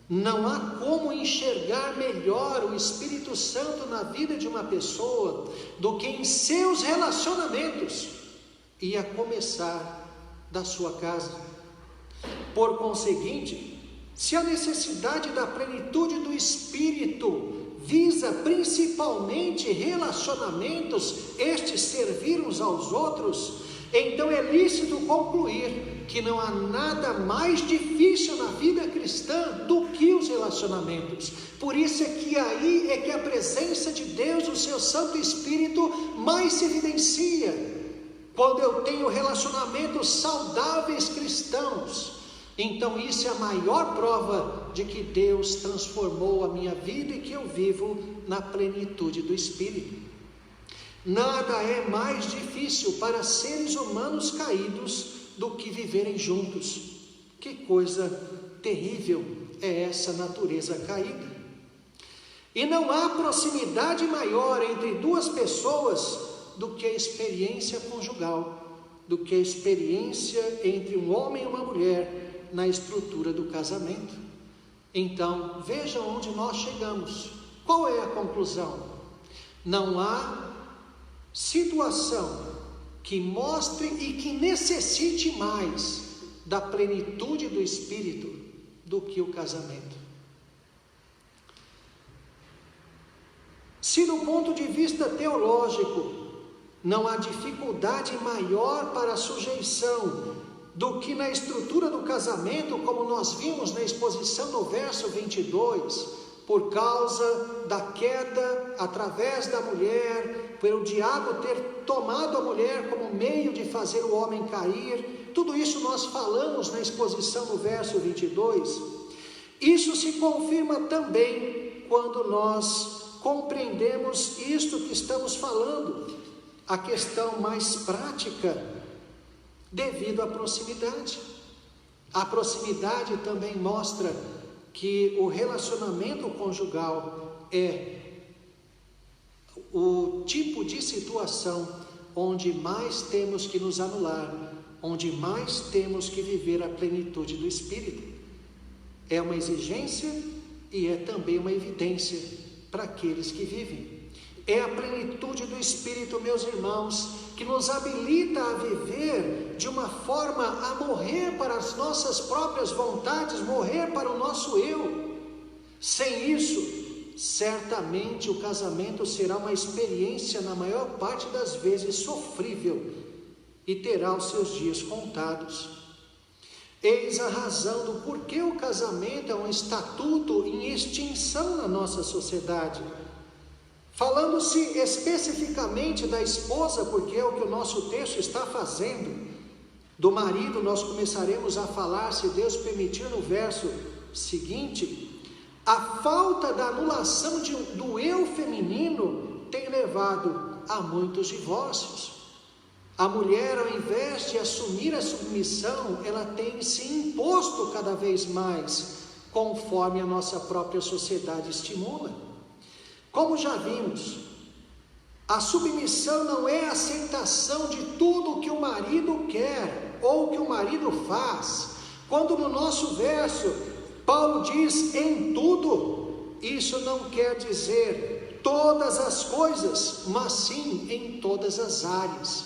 Não há como enxergar melhor o Espírito Santo na vida de uma pessoa do que em seus relacionamentos, e a começar da sua casa. Por conseguinte, se a necessidade da plenitude do Espírito visa principalmente relacionamentos, estes servir uns aos outros, então é lícito concluir que não há nada mais difícil na vida cristã do que os relacionamentos. Por isso é que aí é que a presença de Deus, o seu Santo Espírito, mais se evidencia. quando eu tenho relacionamentos saudáveis cristãos, então isso é a maior prova de que Deus transformou a minha vida e que eu vivo na plenitude do Espírito. Nada é mais difícil para seres humanos caídos do que viverem juntos. Que coisa terrível é essa natureza caída. E não há proximidade maior entre duas pessoas do que a experiência conjugal, do que a experiência entre um homem e uma mulher na estrutura do casamento. Então, vejam onde nós chegamos. Qual é a conclusão? Não há situação que mostre e que necessite mais da plenitude do Espírito do que o casamento. Se do ponto de vista teológico não há dificuldade maior para a sujeição do que na estrutura do casamento, como nós vimos na exposição do verso 22, por causa da queda através da mulher, pelo diabo ter tomado a mulher como meio de fazer o homem cair, tudo isso nós falamos na exposição do verso 22. Isso se confirma também quando nós compreendemos isto que estamos falando, a questão mais prática, devido à proximidade. A proximidade também mostra que o relacionamento conjugal é o tipo de situação onde mais temos que nos anular, onde mais temos que viver a plenitude do Espírito. É uma exigência e é também uma evidência para aqueles que vivem. É a plenitude do Espírito, meus irmãos, que nos habilita a viver de uma forma a morrer para as nossas próprias vontades, morrer para o nosso eu. Sem isso, certamente o casamento será uma experiência, na maior parte das vezes, sofrível e terá os seus dias contados. Eis a razão do porquê o casamento é um estatuto em extinção na nossa sociedade. Falando-se especificamente da esposa, porque é o que o nosso texto está fazendo, do marido nós começaremos a falar, se Deus permitir, no verso seguinte. A falta da anulação do eu feminino tem levado a muitos divórcios. A mulher, ao invés de assumir a submissão, ela tem se imposto cada vez mais, conforme a nossa própria sociedade estimula. Como já vimos, a submissão não é a aceitação de tudo o que o marido quer ou o que o marido faz. Quando no nosso verso Paulo diz em tudo, isso não quer dizer todas as coisas, mas sim em todas as áreas.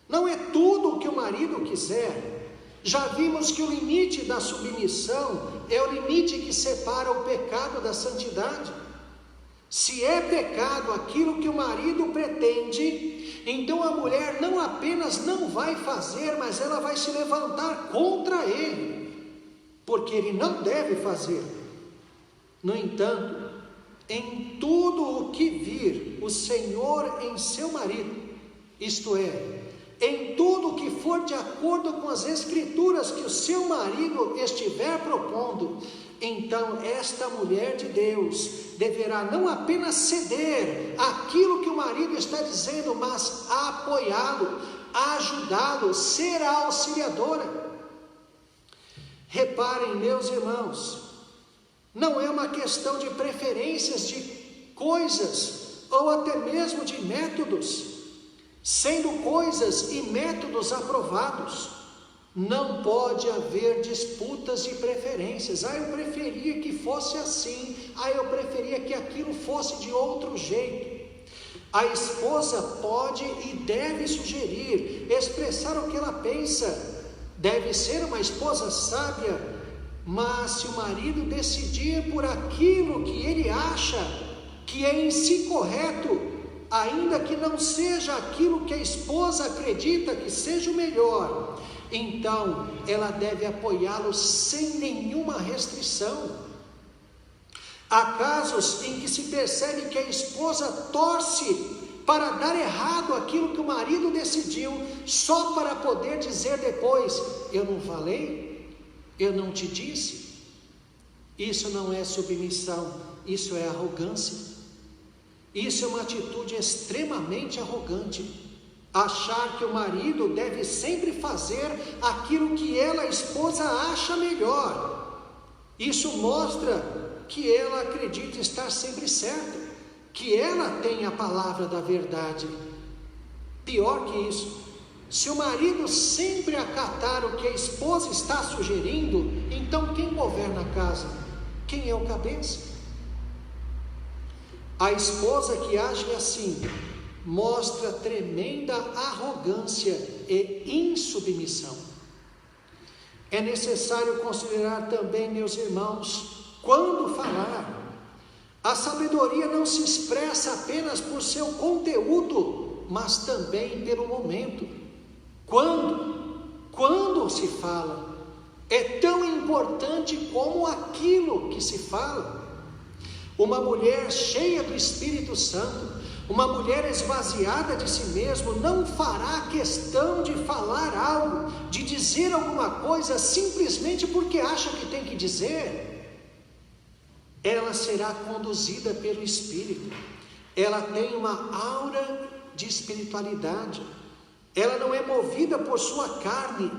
Não é tudo o que o marido quiser. Já vimos que o limite da submissão é o limite que separa o pecado da santidade. Se é pecado aquilo que o marido pretende, então a mulher não apenas não vai fazer, mas ela vai se levantar contra ele, porque ele não deve fazer. No entanto, em tudo o que vir o Senhor em seu marido, isto é, em tudo que for de acordo com as escrituras que o seu marido estiver propondo, então esta mulher de Deus deverá não apenas ceder aquilo que o marido está dizendo, mas apoiá-lo, ajudá-lo, ser a auxiliadora. Reparem, meus irmãos, não é uma questão de preferências de coisas ou até mesmo de métodos, sendo coisas e métodos aprovados. Não pode haver disputas de preferências. Eu preferia que fosse assim. Eu preferia que aquilo fosse de outro jeito. A esposa pode e deve sugerir, expressar o que ela pensa. Deve ser uma esposa sábia. Mas se o marido decidir por aquilo que ele acha que é em si correto, ainda que não seja aquilo que a esposa acredita que seja o melhor, então ela deve apoiá-lo sem nenhuma restrição. Há casos em que se percebe que a esposa torce para dar errado aquilo que o marido decidiu, só para poder dizer depois: eu não falei, eu não te disse. Isso não é submissão, isso é arrogância. Isso é uma atitude extremamente arrogante. Achar que o marido deve sempre fazer aquilo que ela, a esposa, acha melhor. Isso mostra que ela acredita estar sempre certa, que ela tem a palavra da verdade. Pior que isso, se o marido sempre acatar o que a esposa está sugerindo, então quem governa a casa? Quem é o cabeça? A esposa que age assim mostra tremenda arrogância e insubmissão. É necessário considerar também, meus irmãos, quando falar. A sabedoria não se expressa apenas por seu conteúdo, mas também pelo momento. Quando se fala, é tão importante como aquilo que se fala. Uma mulher cheia do Espírito Santo, uma mulher esvaziada de si mesma, não fará questão de falar algo, de dizer alguma coisa, simplesmente porque acha que tem que dizer. Ela será conduzida pelo Espírito. Ela tem uma aura de espiritualidade. Ela não é movida por sua carne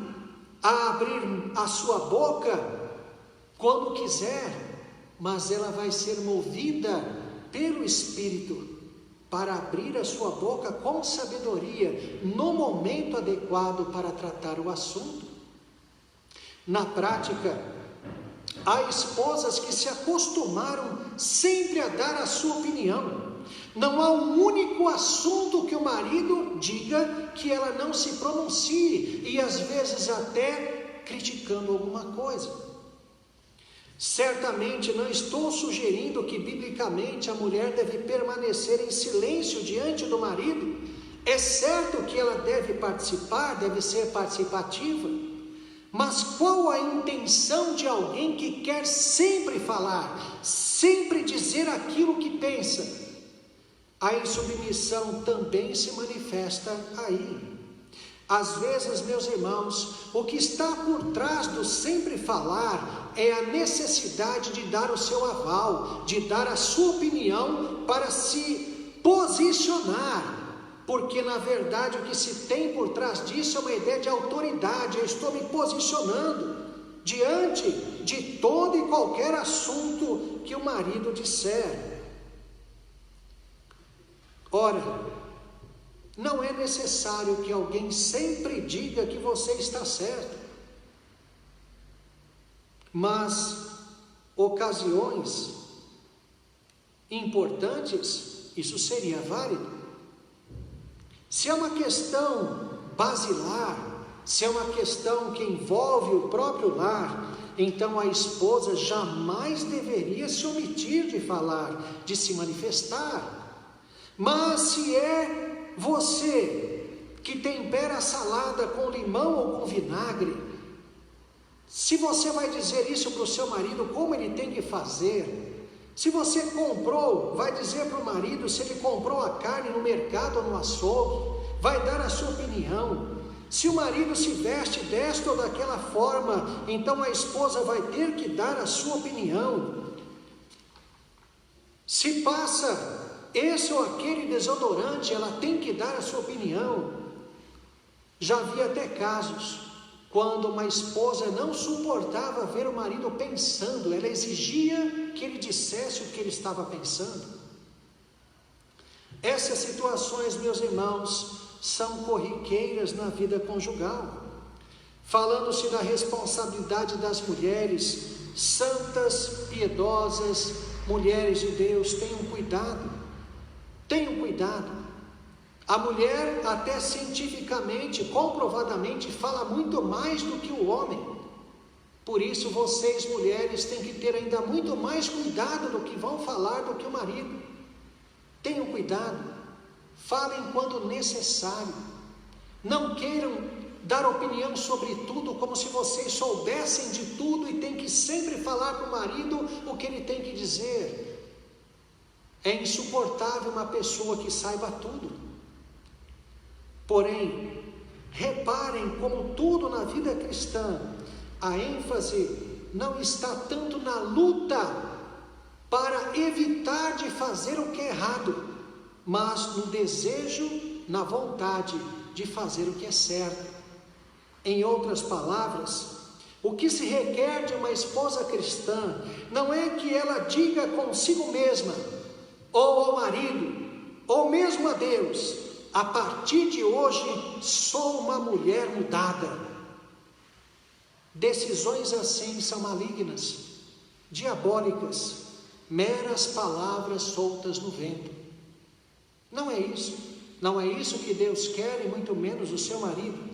a abrir a sua boca quando quiser, mas ela vai ser movida pelo Espírito para abrir a sua boca com sabedoria no momento adequado para tratar o assunto. Na prática, há esposas que se acostumaram sempre a dar a sua opinião. Não há um único assunto que o marido diga que ela não se pronuncie, e às vezes até criticando alguma coisa. Certamente não estou sugerindo que biblicamente a mulher deve permanecer em silêncio diante do marido. É certo que ela deve participar, deve ser participativa. Mas qual a intenção de alguém que quer sempre falar, sempre dizer aquilo que pensa? A insubmissão também se manifesta aí. Às vezes, meus irmãos, o que está por trás do sempre falar é a necessidade de dar o seu aval, de dar a sua opinião para se posicionar. Porque na verdade o que se tem por trás disso é uma ideia de autoridade. Eu estou me posicionando diante de todo e qualquer assunto que o marido disser. Ora, não é necessário que alguém sempre diga que você está certo, mas ocasiões importantes, isso seria válido. Se é uma questão basilar, se é uma questão que envolve o próprio lar, então a esposa jamais deveria se omitir de falar, de se manifestar. Mas se é você que tempera a salada com limão ou com vinagre, se você vai dizer isso para o seu marido, como ele tem que fazer? Se você comprou, vai dizer para o marido se ele comprou a carne no mercado ou no açougue, vai dar a sua opinião. Se o marido se veste desta ou daquela forma, então a esposa vai ter que dar a sua opinião. Se passa esse ou aquele desodorante, ela tem que dar a sua opinião. Já vi até casos quando uma esposa não suportava ver o marido pensando, ela exigia que ele dissesse o que ele estava pensando. Essas situações, meus irmãos, são corriqueiras na vida conjugal. Falando-se da responsabilidade das mulheres, santas, piedosas, mulheres de Deus, tenham cuidado. Tenham cuidado. A mulher, até cientificamente, comprovadamente, fala muito mais do que o homem. Por isso, vocês, mulheres, têm que ter ainda muito mais cuidado do que vão falar do que o marido. Tenham cuidado. Falem quando necessário. Não queiram dar opinião sobre tudo, como se vocês soubessem de tudo e têm que sempre falar para o marido o que ele tem que dizer. É insuportável uma pessoa que saiba tudo. Porém, reparem como tudo na vida cristã, a ênfase não está tanto na luta para evitar de fazer o que é errado, mas no desejo, na vontade de fazer o que é certo. Em outras palavras, o que se requer de uma esposa cristã não é que ela diga consigo mesma, ou ao marido, ou mesmo a Deus: a partir de hoje sou uma mulher mudada. Decisões assim são malignas, diabólicas, meras palavras soltas no vento. Não é isso que Deus quer, e muito menos o seu marido.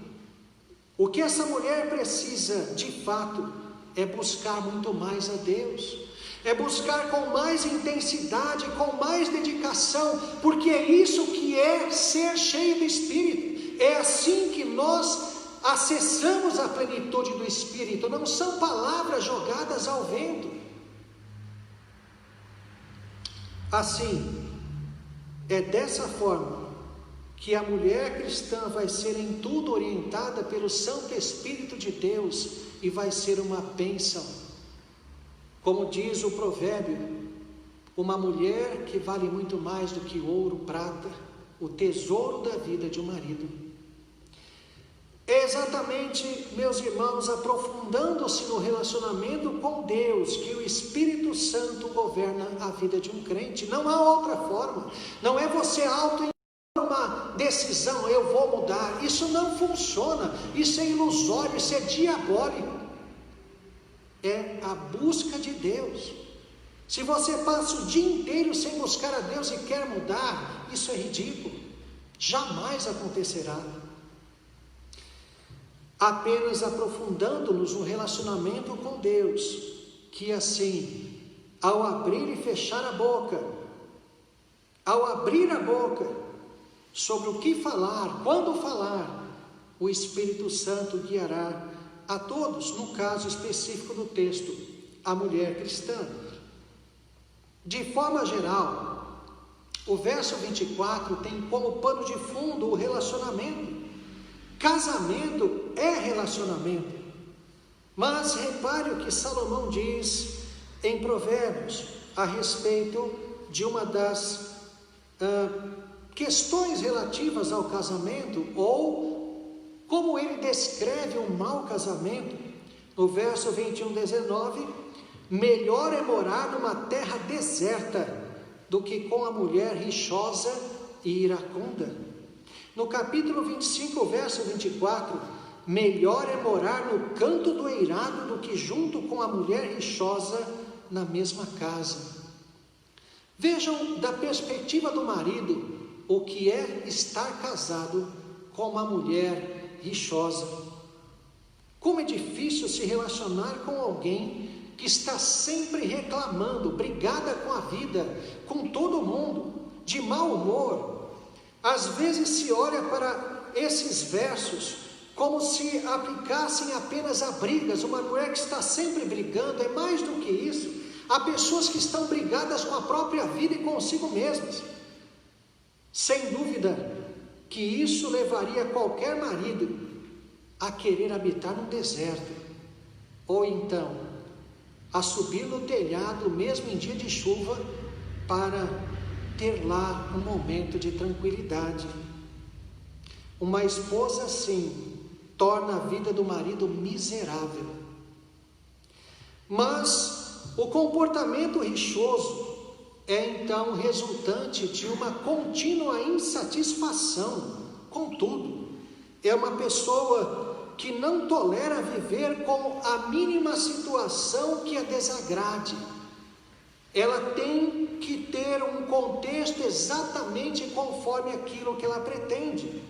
O que essa mulher precisa, de fato, é buscar muito mais a Deus, é buscar com mais intensidade, com mais dedicação, porque é isso que é ser cheio do Espírito. É assim que nós acessamos a plenitude do Espírito, não são palavras jogadas ao vento. Assim, é dessa forma que a mulher cristã vai ser em tudo orientada pelo Santo Espírito de Deus e vai ser uma bênção. Como diz o provérbio, uma mulher que vale muito mais do que ouro, prata, o tesouro da vida de um marido. É exatamente, meus irmãos, aprofundando-se no relacionamento com Deus, que o Espírito Santo governa a vida de um crente. Não há outra forma. Não é você uma decisão, eu vou mudar. Isso não funciona, isso é ilusório, isso é diabólico. É a busca de Deus. Se você passa o dia inteiro sem buscar a Deus e quer mudar, isso é ridículo, jamais acontecerá. Apenas aprofundando-nos no relacionamento com Deus, que assim, ao abrir e fechar a boca, ao abrir a boca sobre o que falar, quando falar, o Espírito Santo guiará a todos, no caso específico do texto, a mulher cristã. De forma geral, o verso 24 tem como pano de fundo o relacionamento. Casamento é relacionamento, mas repare o que Salomão diz em Provérbios a respeito de uma das questões relativas ao casamento, ou como ele descreve um mau casamento. No verso 21:19, melhor é morar numa terra deserta do que com a mulher rixosa e iracunda. No capítulo 25, verso 24, melhor é morar no canto do eirado do que junto com a mulher rixosa na mesma casa. Vejam da perspectiva do marido o que é estar casado com uma mulher rixosa. Como é difícil se relacionar com alguém que está sempre reclamando, brigada com a vida, com todo mundo, de mau humor. Às vezes se olha para esses versos como se aplicassem apenas a brigas. Uma mulher que está sempre brigando é mais do que isso. Há pessoas que estão brigadas com a própria vida e consigo mesmas. Sem dúvida que isso levaria qualquer marido a querer habitar num deserto, ou então a subir no telhado mesmo em dia de chuva para ter lá um momento de tranquilidade. Uma esposa assim torna a vida do marido miserável. Mas o comportamento rixoso é então resultante de uma contínua insatisfação com tudo. É uma pessoa que não tolera viver com a mínima situação que a desagrade. Ela tem que ter um contexto exatamente conforme aquilo que ela pretende.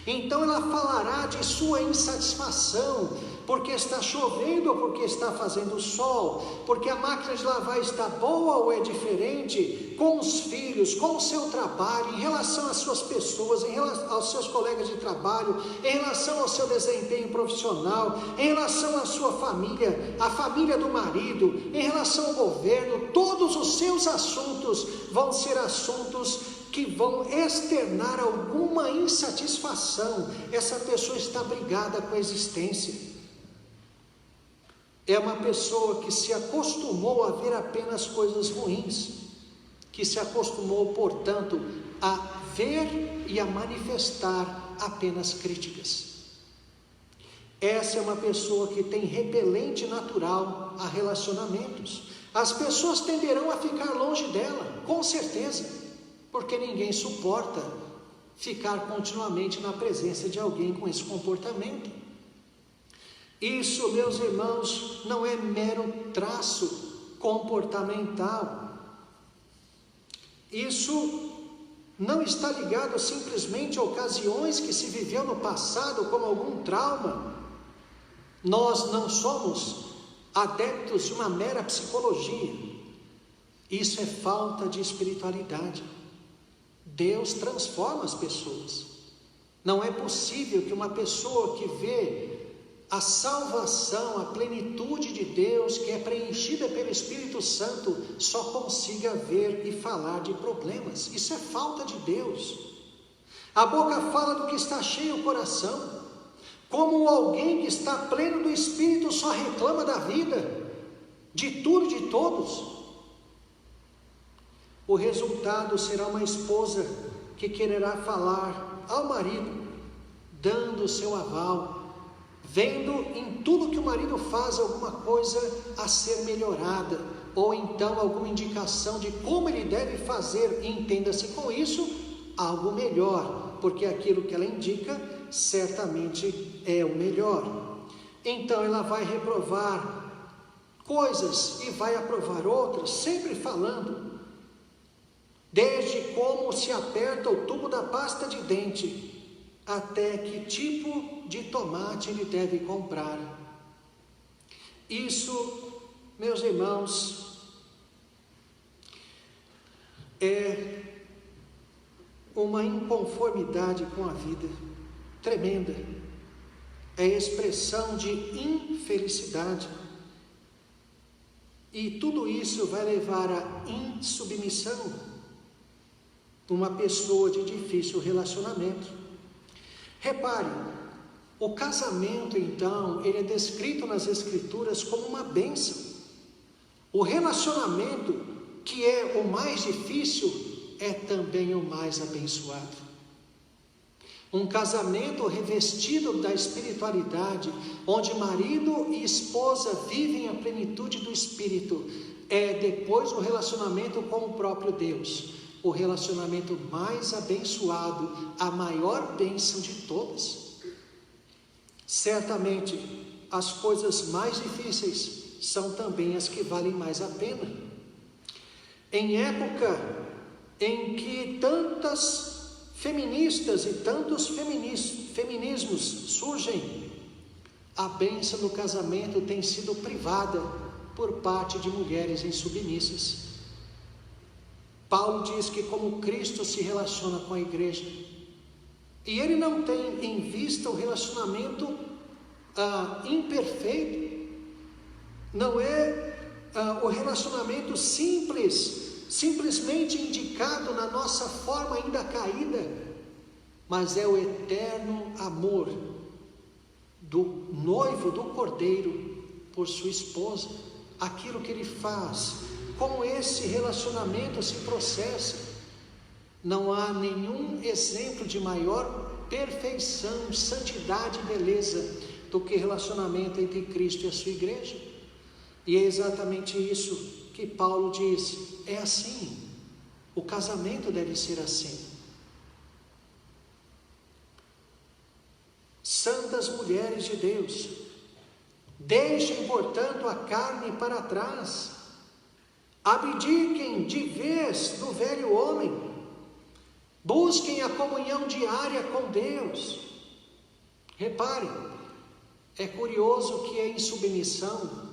Então ela falará de sua insatisfação, porque está chovendo ou porque está fazendo sol, porque a máquina de lavar está boa ou é diferente, com os filhos, com o seu trabalho, em relação às suas pessoas, em relação aos seus colegas de trabalho, em relação ao seu desempenho profissional, em relação à sua família, à família do marido, em relação ao governo. Todos os seus assuntos vão ser assuntos que vão externar alguma insatisfação. Essa pessoa está brigada com a existência. É uma pessoa que se acostumou a ver apenas coisas ruins, que se acostumou, portanto, a ver e a manifestar apenas críticas. Essa é uma pessoa que tem repelente natural a relacionamentos. As pessoas tenderão a ficar longe dela, com certeza, porque ninguém suporta ficar continuamente na presença de alguém com esse comportamento. Isso, meus irmãos, não é mero traço comportamental. Isso não está ligado simplesmente a ocasiões que se viveu no passado como algum trauma. Nós não somos adeptos de uma mera psicologia. Isso é falta de espiritualidade. Deus transforma as pessoas. Não é possível que uma pessoa que vê a salvação, a plenitude de Deus, que é preenchida pelo Espírito Santo, só consiga ver e falar de problemas. Isso é falta de Deus. A boca fala do que está cheio o coração. Como alguém que está pleno do Espírito só reclama da vida, de tudo e de todos. O resultado será uma esposa que quererá falar ao marido, dando o seu aval, vendo em tudo que o marido faz alguma coisa a ser melhorada, ou então alguma indicação de como ele deve fazer, e entenda-se com isso, algo melhor, porque aquilo que ela indica certamente é o melhor. Então ela vai reprovar coisas e vai aprovar outras, sempre falando, desde como se aperta o tubo da pasta de dente, até que tipo de tomate ele deve comprar. Isso, meus irmãos, é uma inconformidade com a vida tremenda. É expressão de infelicidade. E tudo isso vai levar à insubmissão. Uma pessoa de difícil relacionamento. Repare, o casamento, então, ele é descrito nas Escrituras como uma bênção. O relacionamento, que é o mais difícil, é também o mais abençoado. Um casamento revestido da espiritualidade, onde marido e esposa vivem a plenitude do Espírito, é depois o relacionamento com o próprio Deus, o relacionamento mais abençoado, a maior bênção de todas. Certamente, as coisas mais difíceis são também as que valem mais a pena. Em época em que tantas feministas e tantos feminismos surgem, a bênção do casamento tem sido privada por parte de mulheres insubmissas. Paulo diz que como Cristo se relaciona com a igreja, e ele não tem em vista o relacionamento imperfeito, não é o relacionamento simplesmente indicado na nossa forma ainda caída, mas é o eterno amor do noivo, do cordeiro, por sua esposa. Aquilo que ele faz, como esse relacionamento se processa. Não há nenhum exemplo de maior perfeição, santidade e beleza do que relacionamento entre Cristo e a sua igreja. E é exatamente isso que Paulo diz, é assim, o casamento deve ser assim. Santas mulheres de Deus, deixem, portanto, a carne para trás, abdiquem de vez do velho homem, busquem a comunhão diária com Deus. Reparem, é curioso que a insubmissão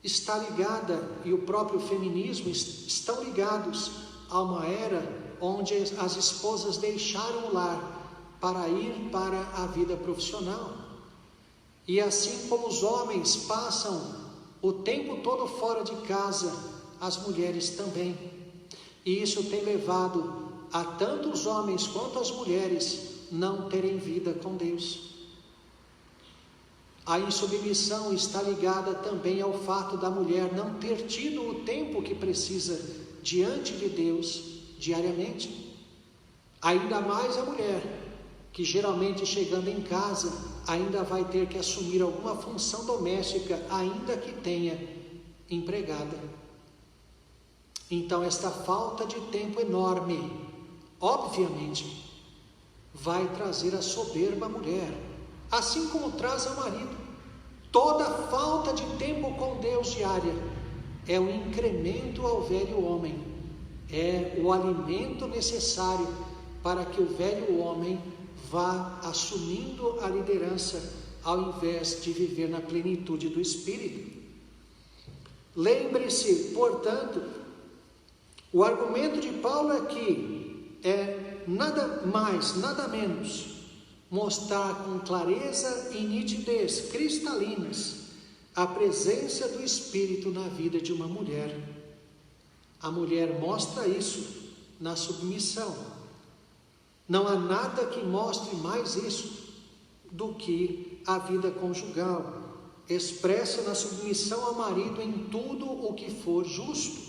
está ligada, e o próprio feminismo estão ligados a uma era onde as esposas deixaram o lar para ir para a vida profissional. E assim como os homens passam o tempo todo fora de casa, as mulheres também. E isso tem levado a tanto os homens quanto as mulheres não terem vida com Deus. A insubmissão está ligada também ao fato da mulher não ter tido o tempo que precisa diante de Deus diariamente. Ainda mais a mulher, que geralmente chegando em casa ainda vai ter que assumir alguma função doméstica, ainda que tenha empregada. Então esta falta de tempo enorme, obviamente, vai trazer a soberba à mulher, assim como traz ao marido. Toda falta de tempo com Deus diária é um incremento ao velho homem, é o alimento necessário para que o velho homem vá assumindo a liderança, ao invés de viver na plenitude do Espírito. Lembre-se, portanto, o argumento de Paulo aqui é nada mais, nada menos, mostrar com clareza e nitidez cristalinas a presença do Espírito na vida de uma mulher. A mulher mostra isso na submissão. Não há nada que mostre mais isso do que a vida conjugal, expressa na submissão ao marido em tudo o que for justo.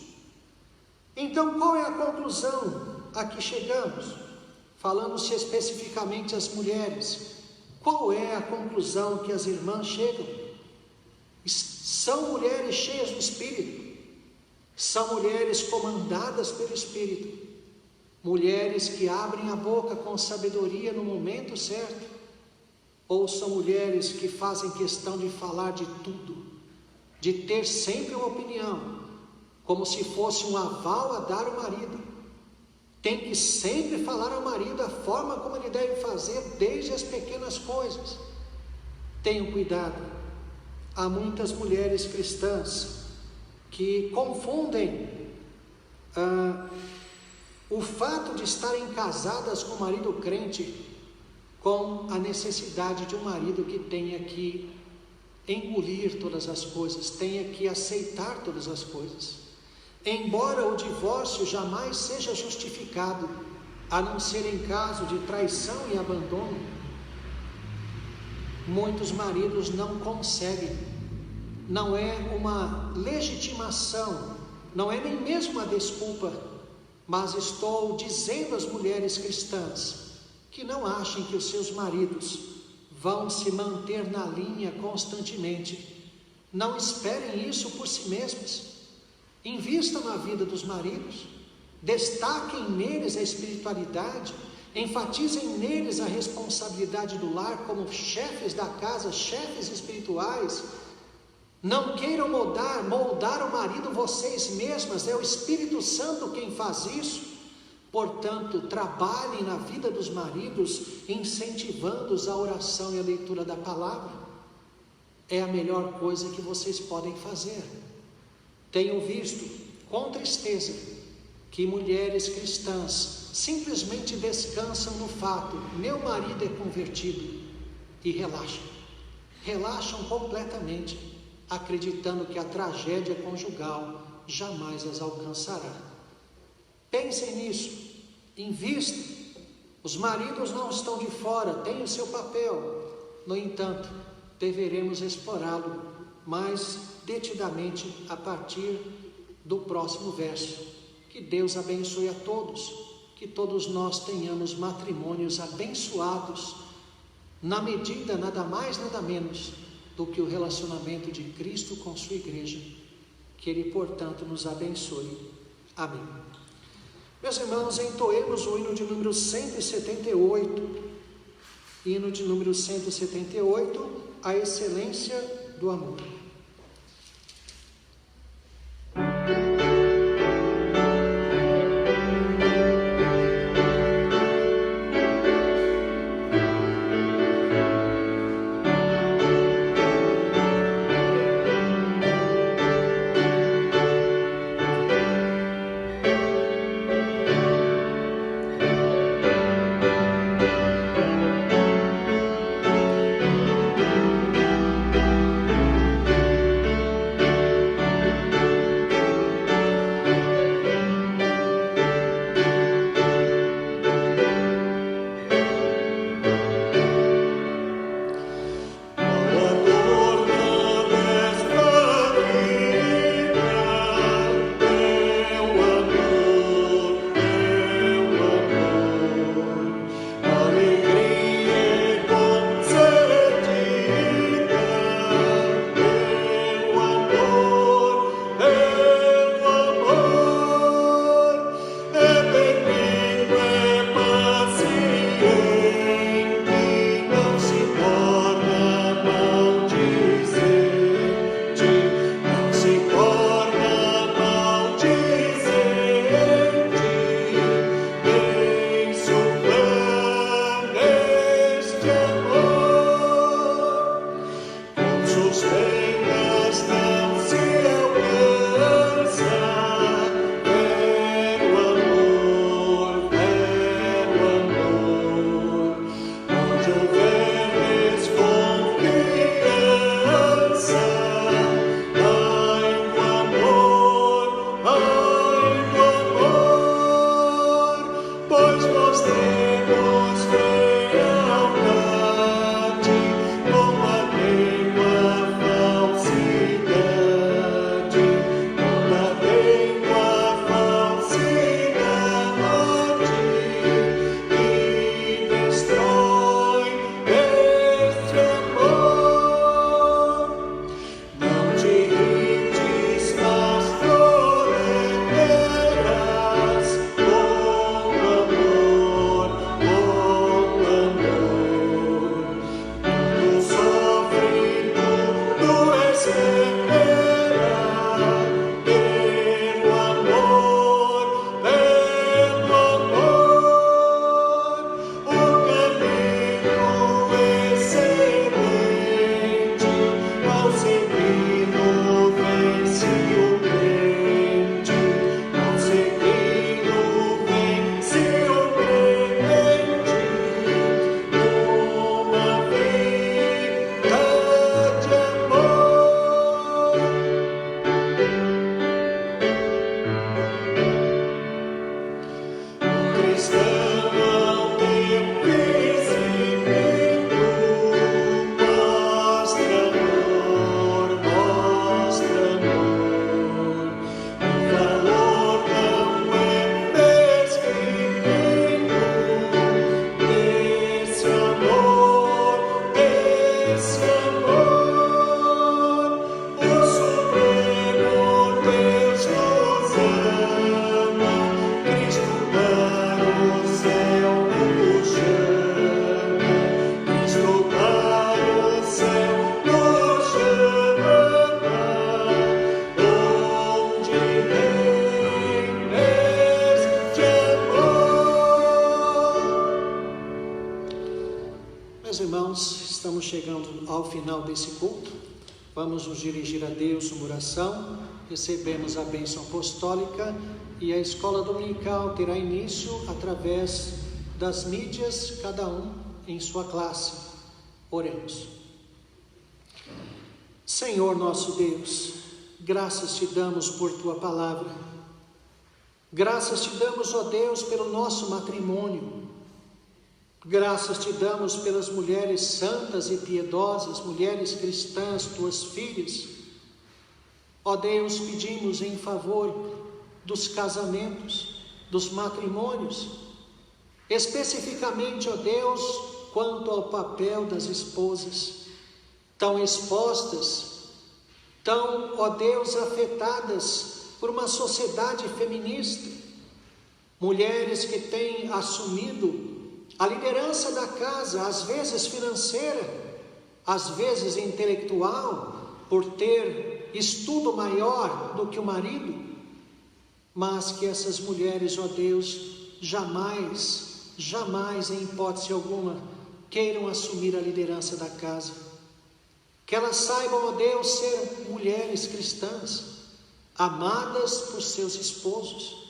Então, qual é a conclusão a que chegamos? Falando-se especificamente às mulheres, qual é a conclusão que as irmãs chegam? São mulheres cheias do Espírito, são mulheres comandadas pelo Espírito, mulheres que abrem a boca com sabedoria no momento certo, ou são mulheres que fazem questão de falar de tudo, de ter sempre uma opinião, como se fosse um aval a dar ao marido? Tem que sempre falar ao marido a forma como ele deve fazer, desde as pequenas coisas. Tenham cuidado. Há muitas mulheres cristãs que confundem o fato de estarem casadas com um marido crente com a necessidade de um marido que tenha que engolir todas as coisas, tenha que aceitar todas as coisas. Embora o divórcio jamais seja justificado, a não ser em caso de traição e abandono, muitos maridos não conseguem. Não é uma legitimação, não é nem mesmo uma desculpa, mas estou dizendo às mulheres cristãs que não achem que os seus maridos vão se manter na linha constantemente. Não esperem isso por si mesmas. Invistam na vida dos maridos, destaquem neles a espiritualidade, enfatizem neles a responsabilidade do lar como chefes da casa, chefes espirituais. Não queiram moldar o marido vocês mesmas, é o Espírito Santo quem faz isso. Portanto, trabalhem na vida dos maridos, incentivando-os à oração e à leitura da palavra. É a melhor coisa que vocês podem fazer. Tenho visto com tristeza que mulheres cristãs simplesmente descansam no fato: meu marido é convertido, e relaxam completamente, acreditando que a tragédia conjugal jamais as alcançará. Pensem nisso, invistam. Os maridos não estão de fora, têm o seu papel. No entanto, deveremos explorá-lo mais detidamente a partir do próximo verso. Que Deus abençoe a todos, que todos nós tenhamos matrimônios abençoados, na medida nada mais nada menos do que o relacionamento de Cristo com sua igreja. Que Ele, portanto, nos abençoe. Amém. Meus irmãos, entoemos o hino de número 178, hino de número 178, a excelência do amor. Ao final desse culto, vamos nos dirigir a Deus numa oração, recebemos a bênção apostólica e a escola dominical terá início através das mídias, cada um em sua classe. Oremos. Senhor nosso Deus, graças te damos por tua palavra, graças te damos, ó Deus, pelo nosso matrimônio. Graças te damos pelas mulheres santas e piedosas, mulheres cristãs, tuas filhas. Ó Deus, pedimos em favor dos casamentos, dos matrimônios, especificamente, ó Deus, quanto ao papel das esposas, tão expostas, tão, ó Deus, afetadas por uma sociedade feminista, mulheres que têm assumido a liderança da casa, às vezes financeira, às vezes intelectual, por ter estudo maior do que o marido, mas que essas mulheres, ó Deus, jamais, em hipótese alguma, queiram assumir a liderança da casa. Que elas saibam, ó Deus, ser mulheres cristãs, amadas por seus esposos,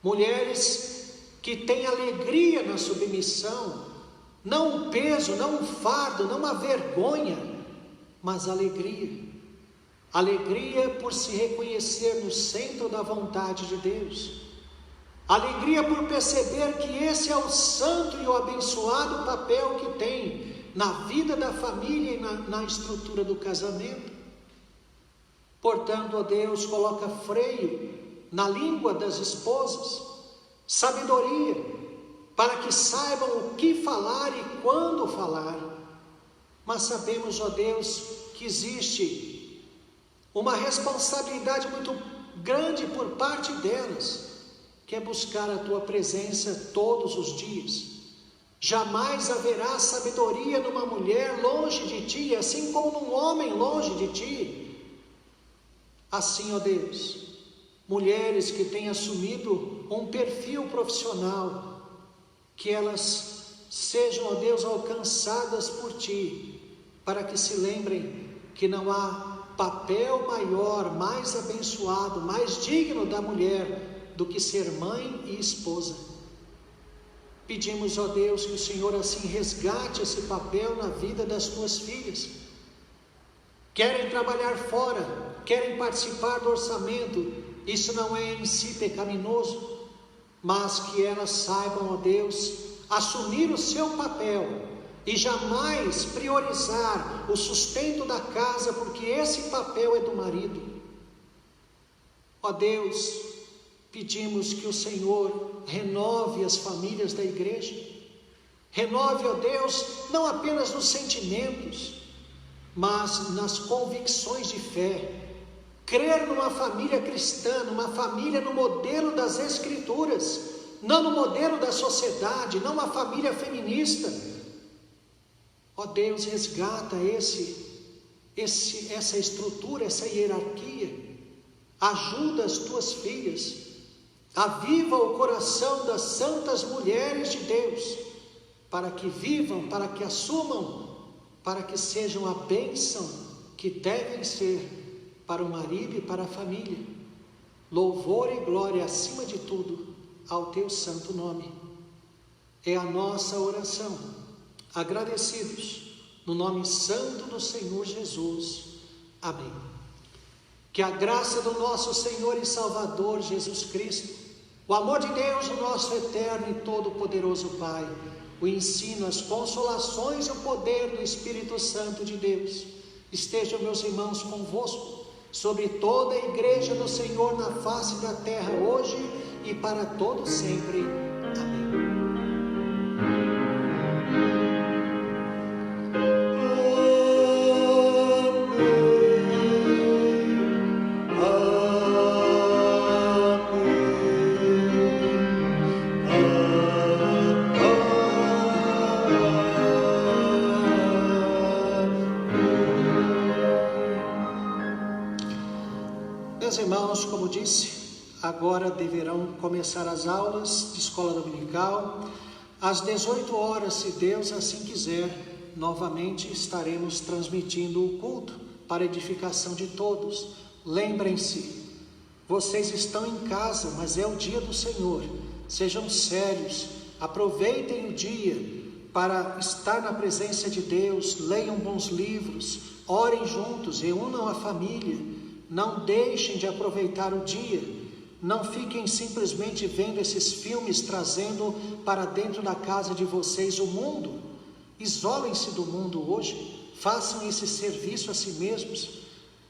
mulheres que tem alegria na submissão, não um peso, não um fardo, não uma vergonha, mas alegria. Alegria por se reconhecer no centro da vontade de Deus. Alegria por perceber que esse é o santo e o abençoado papel que tem na vida da família e na estrutura do casamento. Portanto, ó Deus, coloca freio na língua das esposas, sabedoria, para que saibam o que falar e quando falar. Mas sabemos, ó Deus, que existe uma responsabilidade muito grande por parte delas, que é buscar a tua presença todos os dias. Jamais haverá sabedoria numa mulher longe de ti, assim como num homem longe de ti. Assim, ó Deus, mulheres que têm assumido um perfil profissional, que elas sejam, ó Deus, alcançadas por ti, para que se lembrem que não há papel maior, mais abençoado, mais digno da mulher do que ser mãe e esposa. Pedimos, ó Deus, que o Senhor assim resgate esse papel na vida das tuas filhas. Querem trabalhar fora, querem participar do orçamento, isso não é em si pecaminoso, mas que elas saibam, ó Deus, assumir o seu papel e jamais priorizar o sustento da casa, porque esse papel é do marido. Ó Deus, pedimos que o Senhor renove as famílias da igreja, renove, ó Deus, não apenas nos sentimentos, mas nas convicções de fé. Crer numa família cristã, numa família no modelo das Escrituras, não no modelo da sociedade, não uma família feminista. Ó Deus, resgata essa estrutura, essa hierarquia. Ajuda as tuas filhas, aviva o coração das santas mulheres de Deus, para que vivam, para que assumam, para que sejam a bênção que devem ser para o marido e para a família. Louvor e glória acima de tudo ao teu santo nome. É a nossa oração, agradecidos, no nome santo do Senhor Jesus. Amém. Que a graça do nosso Senhor e Salvador Jesus Cristo, o amor de Deus, o nosso eterno e todo-poderoso Pai, o ensino, as consolações e o poder do Espírito Santo de Deus, estejam, meus irmãos, convosco, sobre toda a igreja do Senhor na face da terra, hoje e para todo sempre. Amém. Meus irmãos, como disse, agora deverão começar as aulas de escola dominical. Às 18 horas, se Deus assim quiser, novamente estaremos transmitindo o culto para edificação de todos. Lembrem-se, vocês estão em casa, mas é o dia do Senhor. Sejam sérios, aproveitem o dia para estar na presença de Deus, leiam bons livros, orem juntos, reúnam a família. Não deixem de aproveitar o dia, não fiquem simplesmente vendo esses filmes trazendo para dentro da casa de vocês o mundo. Isolem-se do mundo hoje, façam esse serviço a si mesmos.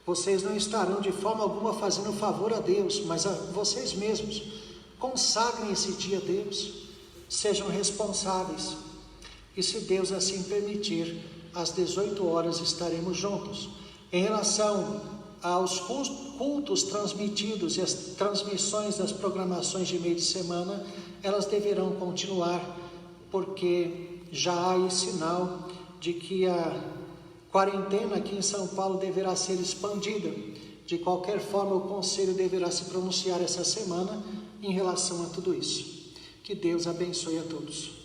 Vocês não estarão de forma alguma fazendo favor a Deus, mas a vocês mesmos. Consagrem esse dia a Deus, sejam responsáveis. E se Deus assim permitir, às 18 horas estaremos juntos. Em relação aos cultos transmitidos e as transmissões das programações de meio de semana, elas deverão continuar, porque já há aí sinal de que a quarentena aqui em São Paulo deverá ser expandida. De qualquer forma, o Conselho deverá se pronunciar essa semana em relação a tudo isso. Que Deus abençoe a todos.